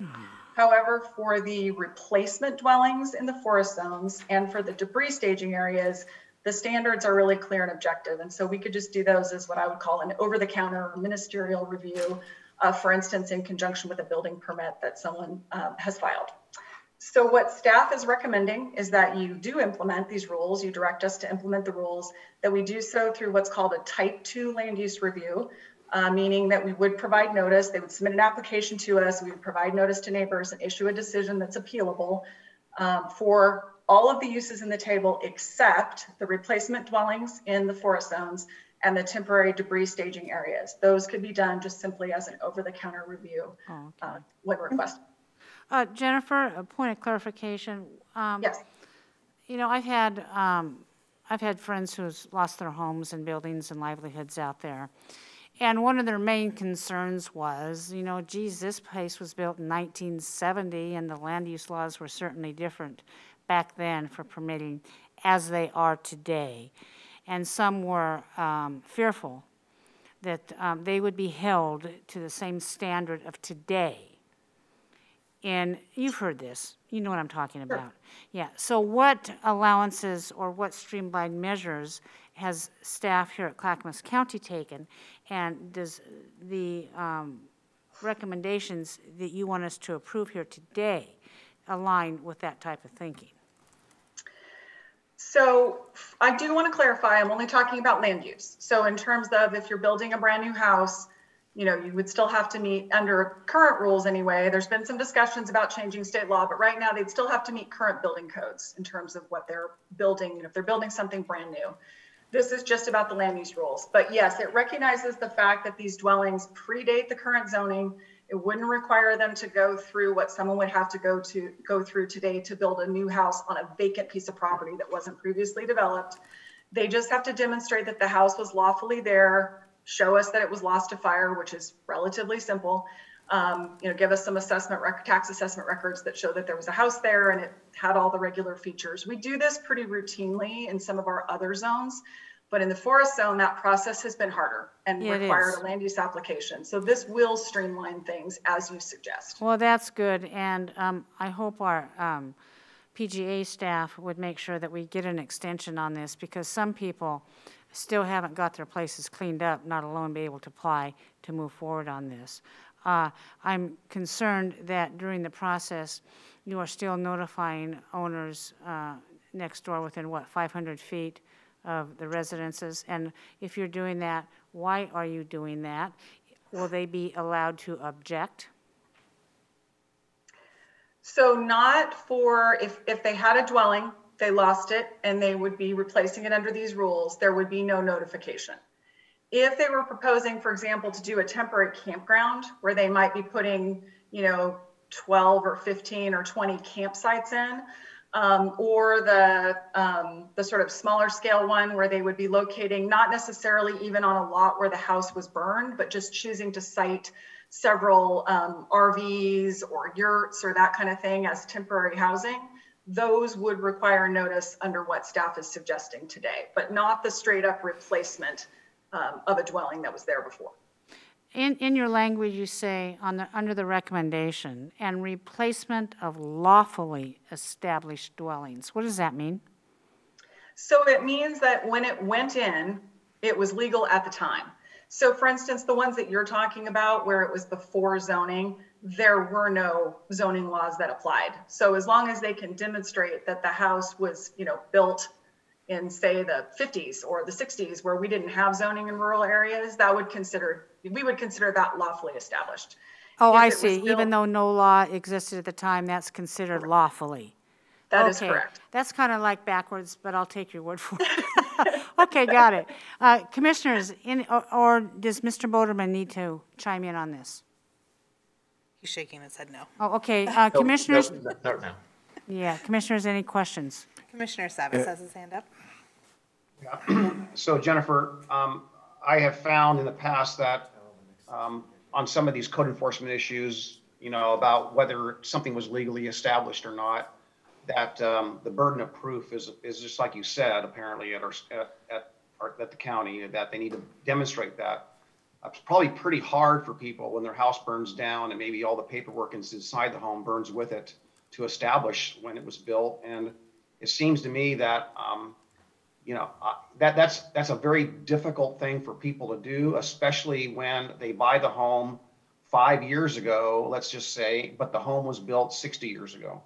However, for the replacement dwellings in the forest zones and for the debris staging areas, the standards are really clear and objective. And so we could just do those as what I would call an over-the-counter ministerial review, for instance, in conjunction with a building permit that someone has filed. So what staff is recommending is that you do implement these rules. You direct us to implement the rules, that we do so through what's called a type 2 land use review, meaning that we would provide notice. They would submit an application to us. We would provide notice to neighbors and issue a decision that's appealable for all of the uses in the table except the replacement dwellings in the forest zones and the temporary debris staging areas. Those could be done just simply as an over-the-counter review when requested. Jennifer, a point of clarification. Yes. You know, I've had friends who's lost their homes and buildings and livelihoods out there. And one of their main concerns was, you know, geez, this place was built in 1970 and the land use laws were certainly different back then for permitting as they are today. And some were fearful that they would be held to the same standard of today. And you've heard this, you know what I'm talking about. Sure. Yeah, so what allowances or what streamlined measures has staff here at Clackamas County taken? And does the recommendations that you want us to approve here today align with that type of thinking? So I do want to clarify, I'm only talking about land use. So in terms of if you're building a brand new house, you know, you would still have to meet under current rules anyway. There's been some discussions about changing state law, but right now they'd still have to meet current building codes in terms of what they're building, if they're building something brand new. This is just about the land use rules. But yes, it recognizes the fact that these dwellings predate the current zoning. It wouldn't require them to go through what someone would have to go through today to build a new house on a vacant piece of property that wasn't previously developed. They just have to demonstrate that the house was lawfully there, show us that it was lost to fire, which is relatively simple. You know, give us some tax assessment records that show that there was a house there and it had all the regular features. We do this pretty routinely in some of our other zones. But in the forest zone, that process has been harder and Yeah, it required is. a land use application. So this will streamline things as you suggest. Well, that's good, and I hope our PGA staff would make sure that we get an extension on this, because some people still haven't got their places cleaned up, not alone be able to apply to move forward on this. I'm concerned that during the process, you are still notifying owners next door within, what, 500 feet of the residences? And if you're doing that, why are you doing that? Will they be allowed to object? So not for, if they had a dwelling, they lost it, and they would be replacing it under these rules, there would be no notification. If they were proposing, for example, to do a temporary campground where they might be putting, 12 or 15 or 20 campsites in, or the sort of smaller scale one where they would be locating, not necessarily even on a lot where the house was burned, but just choosing to site several RVs or yurts or that kind of thing as temporary housing, those would require notice under what staff is suggesting today, but not the straight up replacement of a dwelling that was there before. In your language, you say under the recommendation, and replacement of lawfully established dwellings. What does that mean? So it means that when it went in, it was legal at the time. So for instance, the ones that you're talking about where it was before zoning, there were no zoning laws that applied. So as long as they can demonstrate that the house was, built in, say, the 50s or the 60s, where we didn't have zoning in rural areas, we would consider that lawfully established. Oh, I see. Even though no law existed at the time, that's considered lawfully. That is correct. That's kind of like backwards, but I'll take your word for it. Okay, got it. Commissioners, or does Mr. Boderman need to chime in on this? He's shaking his head no. Oh, okay. Commissioners? No. Yeah, commissioners, any questions? Commissioner Savas has his hand up. Yeah. So Jennifer, I have found in the past that on some of these code enforcement issues, about whether something was legally established or not, that the burden of proof is just like you said, apparently at the county, that they need to demonstrate that. It's probably pretty hard for people when their house burns down and maybe all the paperwork inside the home burns with it to establish when it was built. And it seems to me that that's a very difficult thing for people to do, especially when they buy the home 5 years ago, let's just say, but the home was built 60 years ago.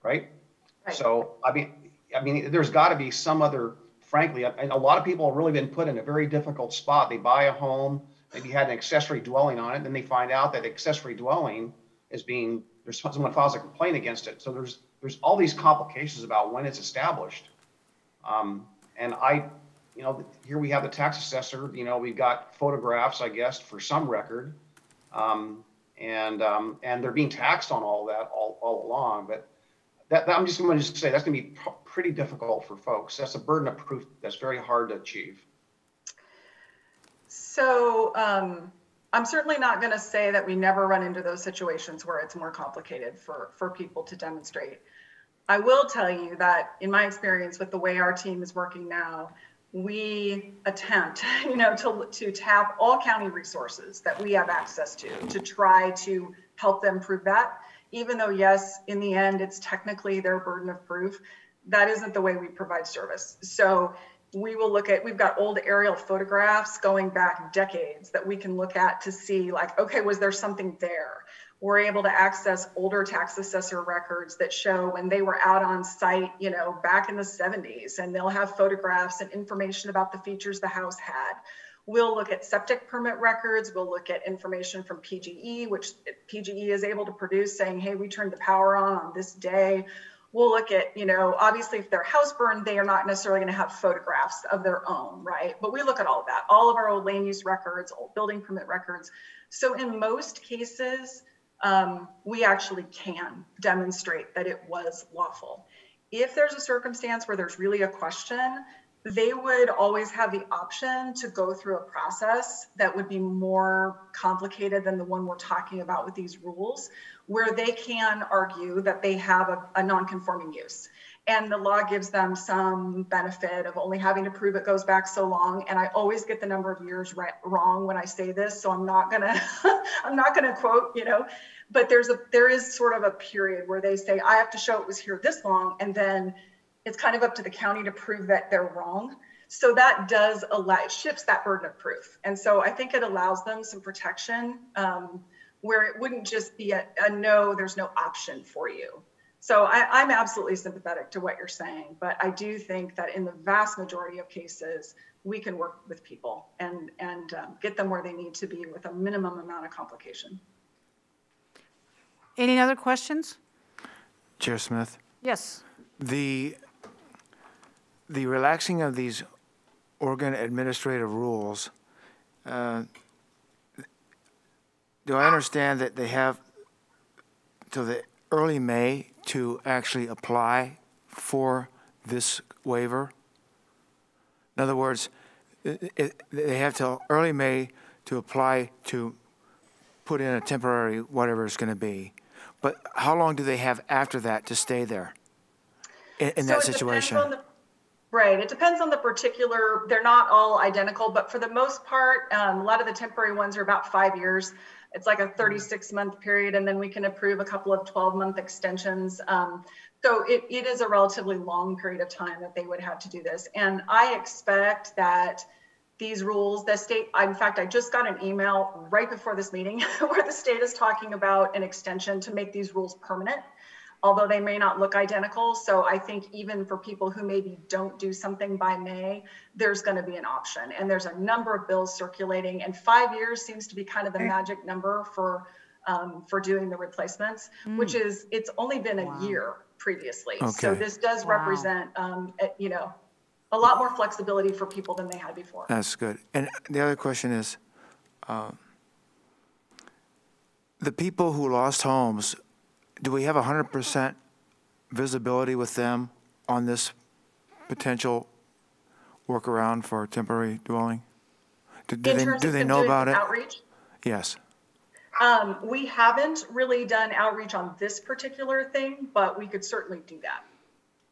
Right? So, I mean, there's got to be some other, frankly, and a lot of people have really been put in a very difficult spot. They buy a home, maybe had an accessory dwelling on it, and then they find out that accessory dwelling there's someone files a complaint against it. So there's all these complications about when it's established. And here we have the tax assessor, we've got photographs, I guess, for some record. And they're being taxed on all that all along, but I'm just going to say that's going to be pretty difficult for folks. That's a burden of proof that's very hard to achieve. So I'm certainly not going to say that we never run into those situations where it's more complicated for people to demonstrate. I will tell you that in my experience with the way our team is working now, we attempt, to tap all county resources that we have access to try to help them prove that. Even though, yes, in the end, it's technically their burden of proof, that isn't the way we provide service. So we will we've got old aerial photographs going back decades that we can look at to see okay, was there something there? We're able to access older tax assessor records that show when they were out on site, back in the 70s, and they'll have photographs and information about the features the house had. We'll look at septic permit records. We'll look at information from PGE, which PGE is able to produce saying, hey, we turned the power on this day. We'll look at, obviously if their house burned, they are not necessarily going to have photographs of their own, right? But we look at all of that, all of our old land use records, old building permit records. So in most cases, we actually can demonstrate that it was lawful. If there's a circumstance where there's really a question, they would always have the option to go through a process that would be more complicated than the one we're talking about with these rules, where they can argue that they have a non-conforming use. And the law gives them some benefit of only having to prove it goes back so long. And I always get the number of years wrong when I say this, so I'm not gonna I'm not gonna quote, you know, but there is sort of a period where they say I have to show it was here this long, and then it's kind of up to the county to prove that they're wrong. So that does allow, it shifts that burden of proof. And so I think it allows them some protection where it wouldn't just be a no, there's no option for you. So I'm absolutely sympathetic to what you're saying, but I do think that in the vast majority of cases, we can work with people and get them where they need to be with a minimum amount of complication. Any other questions? Chair Smith? Yes. The relaxing of these Oregon administrative rules, do I understand that they have till the early May to actually apply for this waiver? In other words, they have till early May to apply to put in a temporary whatever it's going to be. But how long do they have after that to stay there in that situation? Right. It depends on the particular, they're not all identical, but for the most part, a lot of the temporary ones are about 5 years. It's like a 36-month period, and then we can approve a couple of 12-month extensions. So it is a relatively long period of time that they would have to do this. And I expect that these rules, the state, in fact, I just got an email right before this meeting where the state is talking about an extension to make these rules permanent, although they may not look identical. So I think even for people who maybe don't do something by May, there's going to be an option. And there's a number of bills circulating, and 5 years seems to be kind of the magic number for doing the replacements, which is, it's only been a year previously. Okay. So this does represent, you know, a lot more flexibility for people than they had before. That's good. And the other question is, the people who lost homes, do we have 100% visibility with them on this potential workaround for temporary dwelling? Do they know about it? Outreach? Yes. We haven't really done outreach on this particular thing, but we could certainly do that.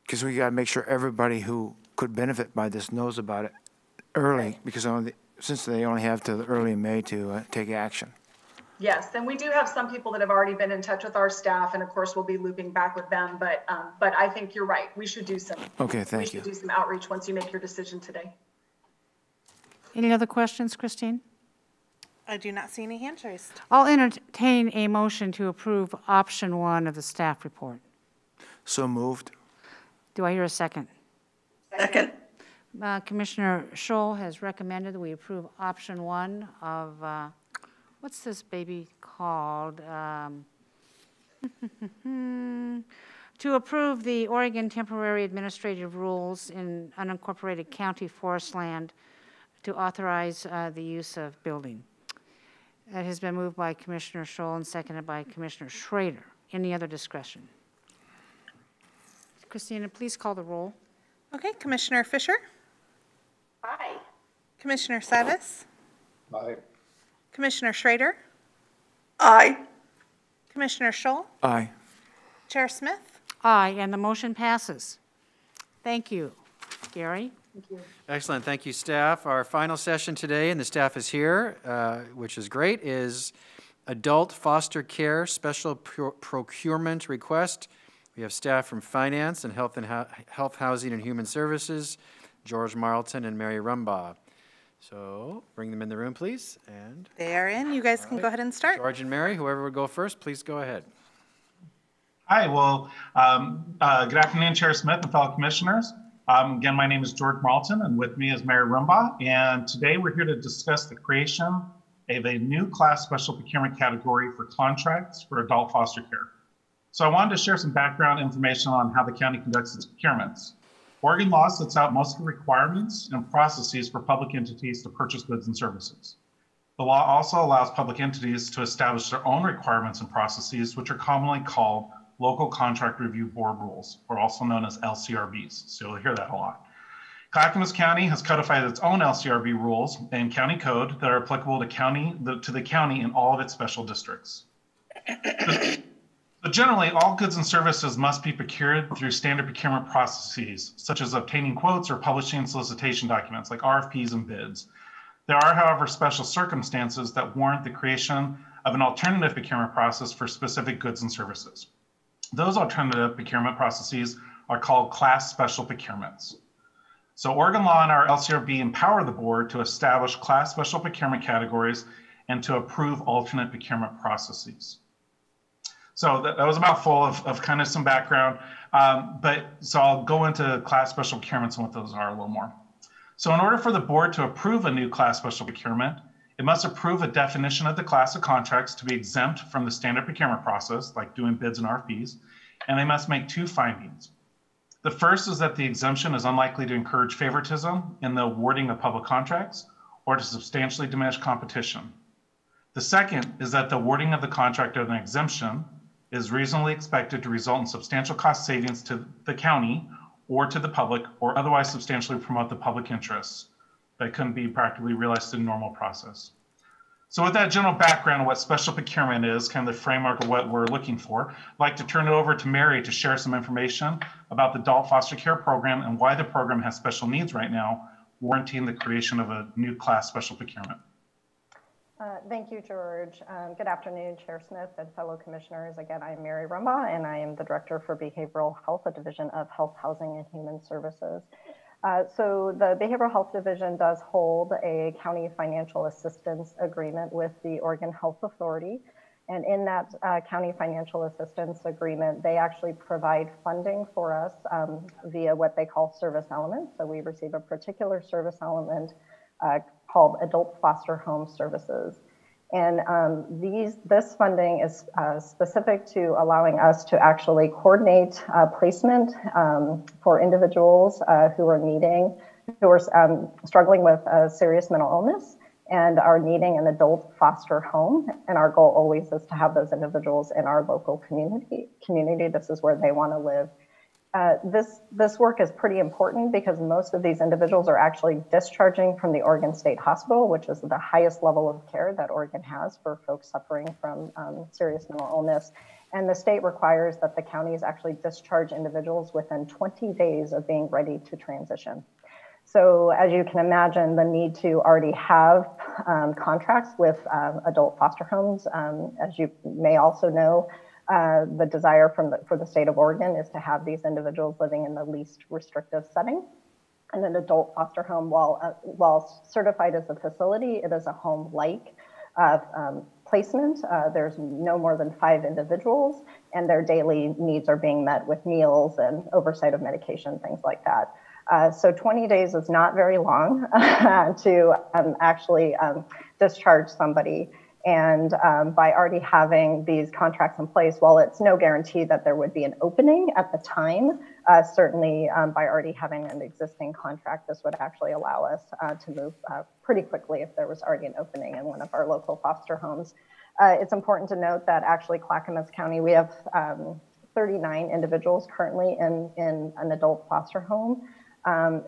Because we got to make sure everybody who could benefit by this knows about it early, because since they only have till early May to take action. Yes, and we do have some people that have already been in touch with our staff, and of course we'll be looping back with them. But I think you're right. We should do some. Okay, thank you. We should do some outreach once you make your decision today. Any other questions, Christine? I do not see any hands raised. I'll entertain a motion to approve option 1 of the staff report. So moved. Do I hear a second? Second. Commissioner Scholl has recommended that we approve option 1 of, what's this baby called? To approve the Oregon Temporary Administrative Rules in unincorporated county forest land to authorize the use of building. That has been moved by Commissioner Scholl and seconded by Commissioner Schrader. Any other discussion? Christina, please call the roll. Okay, Commissioner Fisher? Aye. Commissioner Savis? Aye. Commissioner Schrader? Aye. Commissioner Scholl? Aye. Chair Smith? Aye, and the motion passes. Thank you. Gary? Thank you. Excellent. Thank you, staff. Our final session today, and the staff is here, which is great, is Adult Foster Care Special Procurement Request. We have staff from Finance and Health, Housing, and Human Services, George Marlton and Mary Rumbaugh. So bring them in the room, please. And they are in. You guys can go ahead and start. George and Mary, whoever would go first, please go ahead. Hi, well, good afternoon, Chair Smith and fellow commissioners. Again, my name is George Marlton, and with me is Mary Rumbaugh. And today we're here to discuss the creation of a new class special procurement category for contracts for adult foster care. So I wanted to share some background information on how the county conducts its procurements. Oregon law sets out most of the requirements and processes for public entities to purchase goods and services. The law also allows public entities to establish their own requirements and processes, which are commonly called Local Contract Review Board rules, or also known as LCRBs. So you'll hear that a lot. Clackamas County has codified its own LCRB rules and county code that are applicable to the county in all of its special districts. But generally, all goods and services must be procured through standard procurement processes, such as obtaining quotes or publishing solicitation documents like RFPs and bids. There are, however, special circumstances that warrant the creation of an alternative procurement process for specific goods and services. Those alternative procurement processes are called class special procurements. So Oregon law and our LCRB empower the board to establish class special procurement categories and to approve alternate procurement processes. So that was a mouthful of kind of some background, so I'll go into class special procurements and what those are a little more. So in order for the board to approve a new class special procurement, it must approve a definition of the class of contracts to be exempt from the standard procurement process, like doing bids and RFPs, and they must make two findings. The first is that the exemption is unlikely to encourage favoritism in the awarding of public contracts or to substantially diminish competition. The second is that the awarding of the contract of an exemption is reasonably expected to result in substantial cost savings to the county or to the public, or otherwise substantially promote the public interests that couldn't be practically realized in normal process. So with that general background of what special procurement is, kind of the framework of what we're looking for, I'd like to turn it over to Mary to share some information about the adult foster care program and why the program has special needs right now, warranting the creation of a new class special procurement. Thank you, George. Good afternoon, Chair Smith and fellow commissioners. Again, I'm Mary Rumbaugh, and I am the Director for Behavioral Health, a division of Health, Housing, and Human Services. So the Behavioral Health Division does hold a county financial assistance agreement with the Oregon Health Authority. And in that county financial assistance agreement, they actually provide funding for us via what they call service elements. So we receive a particular service element called Adult Foster Home Services. And this funding is specific to allowing us to actually coordinate placement for individuals who are struggling with a serious mental illness and are needing an adult foster home. And our goal always is to have those individuals in our local community. This is where they want to live. This work is pretty important because most of these individuals are actually discharging from the Oregon State Hospital, which is the highest level of care that Oregon has for folks suffering from serious mental illness. And the state requires that the counties actually discharge individuals within 20 days of being ready to transition. So as you can imagine, the need to already have contracts with adult foster homes, as you may also know, the desire for the state of Oregon is to have these individuals living in the least restrictive setting. And an adult foster home, while certified as a facility, it is a home-like placement. There's no more than 5 individuals, and their daily needs are being met with meals and oversight of medication, things like that. So 20 days is not very long to actually discharge somebody. And by already having these contracts in place, while it's no guarantee that there would be an opening at the time, certainly by already having an existing contract, this would actually allow us to move pretty quickly if there was already an opening in one of our local foster homes. It's important to note that actually Clackamas County, we have 39 individuals currently in an adult foster home.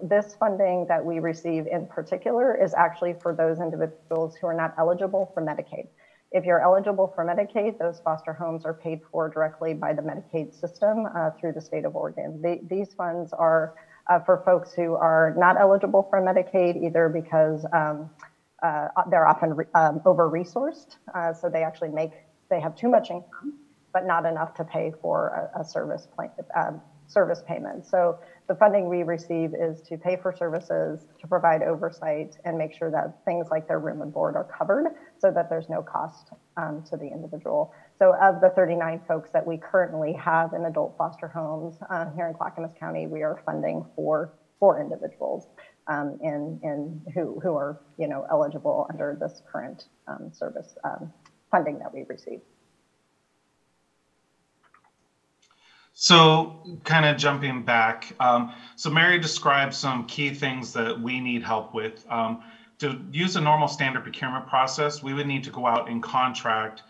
This funding that we receive in particular is actually for those individuals who are not eligible for Medicaid. If you're eligible for Medicaid, those foster homes are paid for directly by the Medicaid system through the state of Oregon. These funds are for folks who are not eligible for Medicaid, either because they're often over-resourced, so they have too much income, but not enough to pay for a service payment. So the funding we receive is to pay for services, to provide oversight, and make sure that things like their room and board are covered so that there's no cost to the individual. So of the 39 folks that we currently have in adult foster homes here in Clackamas County, we are funding for 4 individuals who are eligible under this current service funding that we receive. So kind of jumping back, so Mary described some key things that we need help with. To use a normal standard procurement process, we would need to go out and contract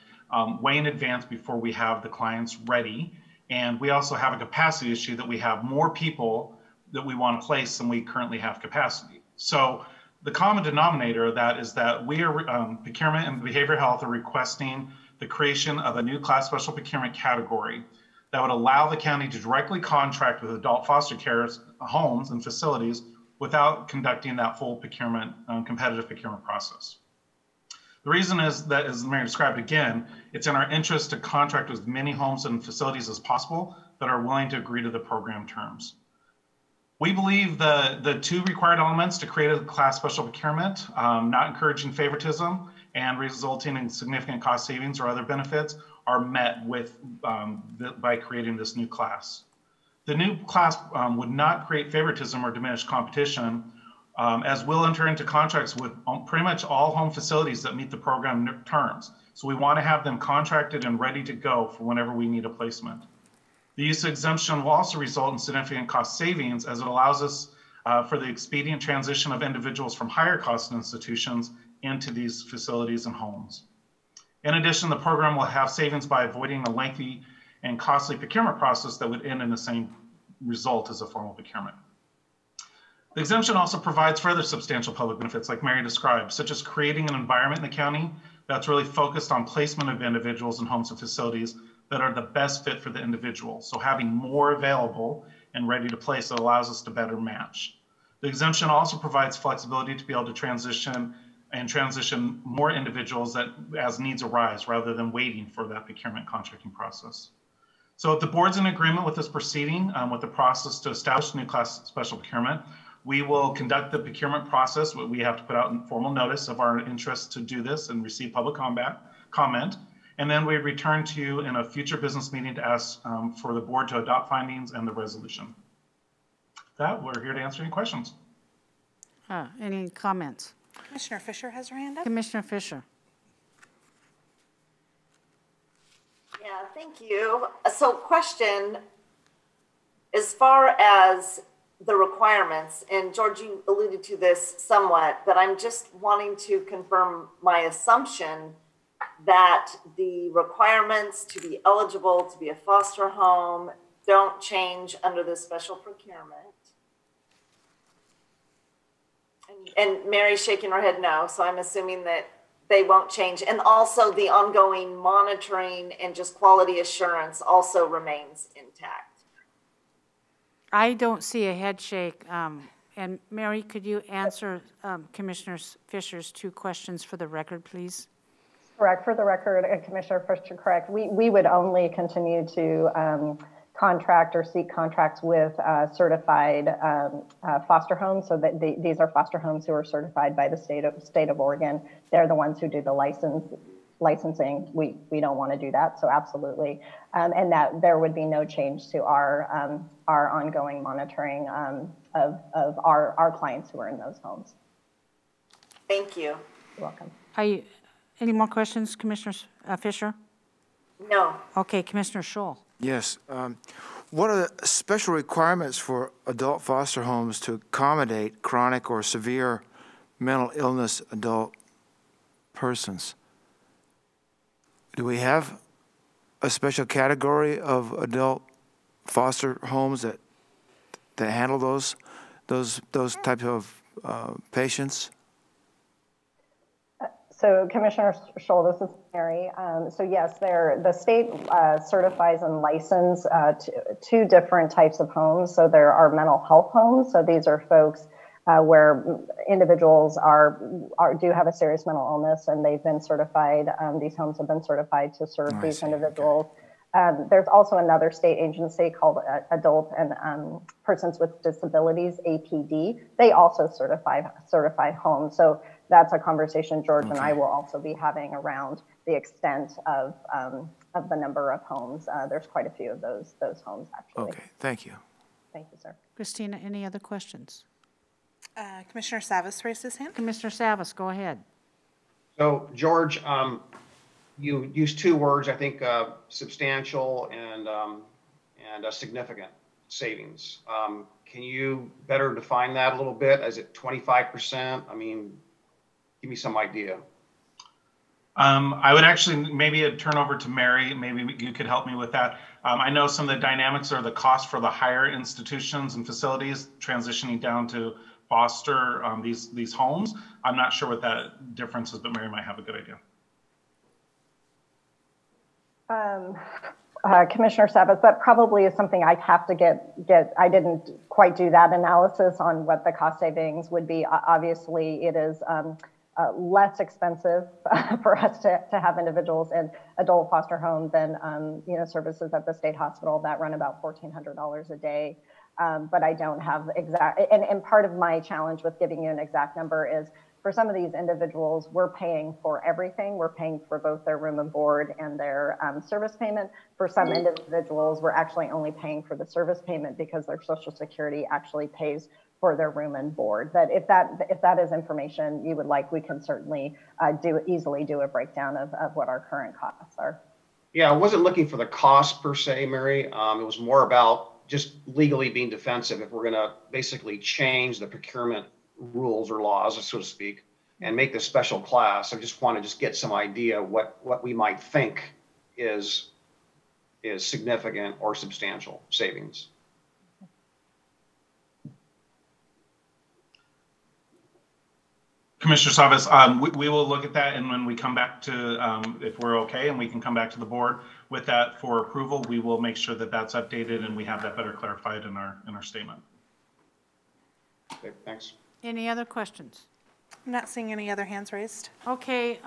way in advance before we have the clients ready. And we also have a capacity issue that we have more people that we want to place than we currently have capacity. So the common denominator of that is that we are, Procurement and Behavioral Health are requesting the creation of a new class special procurement category that would allow the county to directly contract with adult foster care homes and facilities without conducting that full procurement, competitive procurement process. The reason is that, as Mary described again, it's in our interest to contract with as many homes and facilities as possible that are willing to agree to the program terms. We believe the two required elements to create a class special procurement, not encouraging favoritism and resulting in significant cost savings or other benefits, are met with by creating this new class. The new class would not create favoritism or diminish competition, as we'll enter into contracts with pretty much all home facilities that meet the program terms. So we want to have them contracted and ready to go for whenever we need a placement. The use of exemption will also result in significant cost savings, as it allows us for the expedient transition of individuals from higher cost institutions into these facilities and homes. In addition, the program will have savings by avoiding a lengthy and costly procurement process that would end in the same result as a formal procurement. The exemption also provides further substantial public benefits, like Mary described, such as creating an environment in the county that's really focused on placement of individuals in homes and facilities that are the best fit for the individual. So having more available and ready to place, it allows us to better match. The exemption also provides flexibility to be able to transition more individuals that as needs arise, rather than waiting for that procurement contracting process. So if the board's in agreement with this proceeding, with the process to establish a new class special procurement, we will conduct the procurement process. We have to put out a formal notice of our interest to do this and receive public comment. And then we return to you in a future business meeting to ask for the board to adopt findings and the resolution. With that, we're here to answer any questions. Any comments? Commissioner Fisher has her hand up. Commissioner Fisher. Yeah, thank you. So question, as far as the requirements, and George, you alluded to this somewhat, but I'm just wanting to confirm my assumption that the requirements to be eligible to be a foster home don't change under the special procurement. And Mary's shaking her head no, so I'm assuming that they won't change. And also the ongoing monitoring and just quality assurance also remains intact. I don't see a head shake. And Mary, could you answer Commissioner Fisher's two questions for the record, please? Correct. For the record, Commissioner Fisher, correct. We would only continue to contract or seek contracts with certified foster homes. So that these are foster homes who are certified by the state of Oregon. They're the ones who do the licensing. We don't want to do that. So absolutely. And that there would be no change to our ongoing monitoring of our clients who are in those homes. Thank you. You're welcome. Any more questions, Commissioner Fisher? No. Okay, Commissioner Scholl. Yes. What are the special requirements for adult foster homes to accommodate chronic or severe mental illness adult persons? Do we have a special category of adult foster homes that handle those types of patients? So Commissioner Scholl, this is Mary. So yes, the state certifies and licenses two different types of homes. So there are mental health homes. So these are folks where individuals do have a serious mental illness, and they've been certified. These homes have been certified to serve these individuals. Okay. There's also another state agency called Adult and Persons with Disabilities, APD. They also certify homes. So that's a conversation George and I will also be having around the extent of the number of homes. There's quite a few of those homes, actually. Okay, thank you. Thank you, sir. Christina, any other questions? Commissioner Savas raised his hand. Commissioner Savas, go ahead. So, George, you used two words, I think, substantial and significant savings. Can you better define that a little bit? Is it 25%? I mean, give me some idea. I would actually maybe turn over to Mary. Maybe you could help me with that. I know some of the dynamics are the cost for the higher institutions and facilities transitioning down to foster these homes. I'm not sure what that difference is, but Mary might have a good idea. Commissioner Savas, that probably is something I'd have to get. I didn't quite do that analysis on what the cost savings would be. Obviously, it is less expensive for us to have individuals in adult foster home than services at the state hospital that run about $1,400 a day. But I don't have exact, and part of my challenge with giving you an exact number is for some of these individuals, we're paying for everything. We're paying for both their room and board and their service payment. For some individuals, we're actually only paying for the service payment because their Social Security actually pays for their room and board. But if that is information you would like, we can certainly easily do a breakdown of what our current costs are. Yeah, I wasn't looking for the cost per se, Mary. It was more about just legally being defensive. If we're going to basically change the procurement rules or laws, so to speak, and make this special class, I just want to get some idea what we might think is significant or substantial savings. Commissioner Savas, we will look at that, and when we come back to, if we're okay, and we can come back to the board with that for approval, we will make sure that that's updated and we have that better clarified in our statement. Okay, thanks. Any other questions? I'm not seeing any other hands raised. Okay,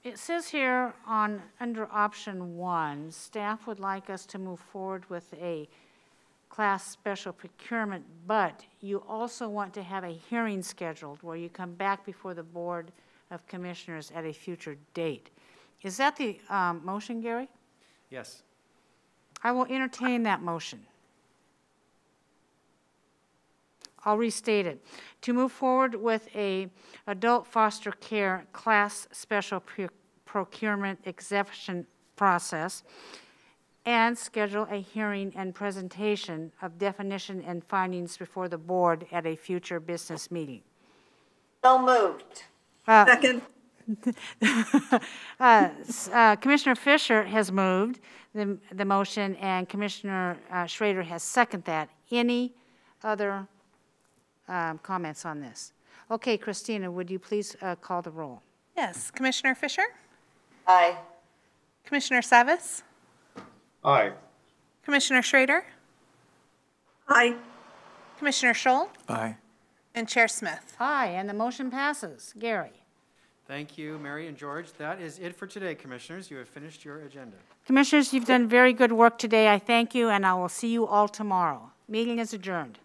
it says here under option 1, staff would like us to move forward with a class special procurement, but you also want to have a hearing scheduled where you come back before the Board of Commissioners at a future date. Is that the motion, Gary? Yes. I will entertain that motion. I'll restate it. To move forward with a adult foster care class special procurement exception process and schedule a hearing and presentation of definition and findings before the board at a future business meeting. So moved. Second. Commissioner Fisher has moved the motion, and Commissioner Schrader has seconded that. Any other comments on this? Okay, Christina, would you please call the roll? Yes. Commissioner Fisher? Aye. Commissioner Savas? Aye. Commissioner Schrader? Aye. Commissioner Scholl? Aye. And Chair Smith? Aye, and the motion passes. Gary? Thank you, Mary and George. That is it for today, Commissioners. You have finished your agenda. Commissioners, you've done very good work today. I thank you, and I will see you all tomorrow. Meeting is adjourned.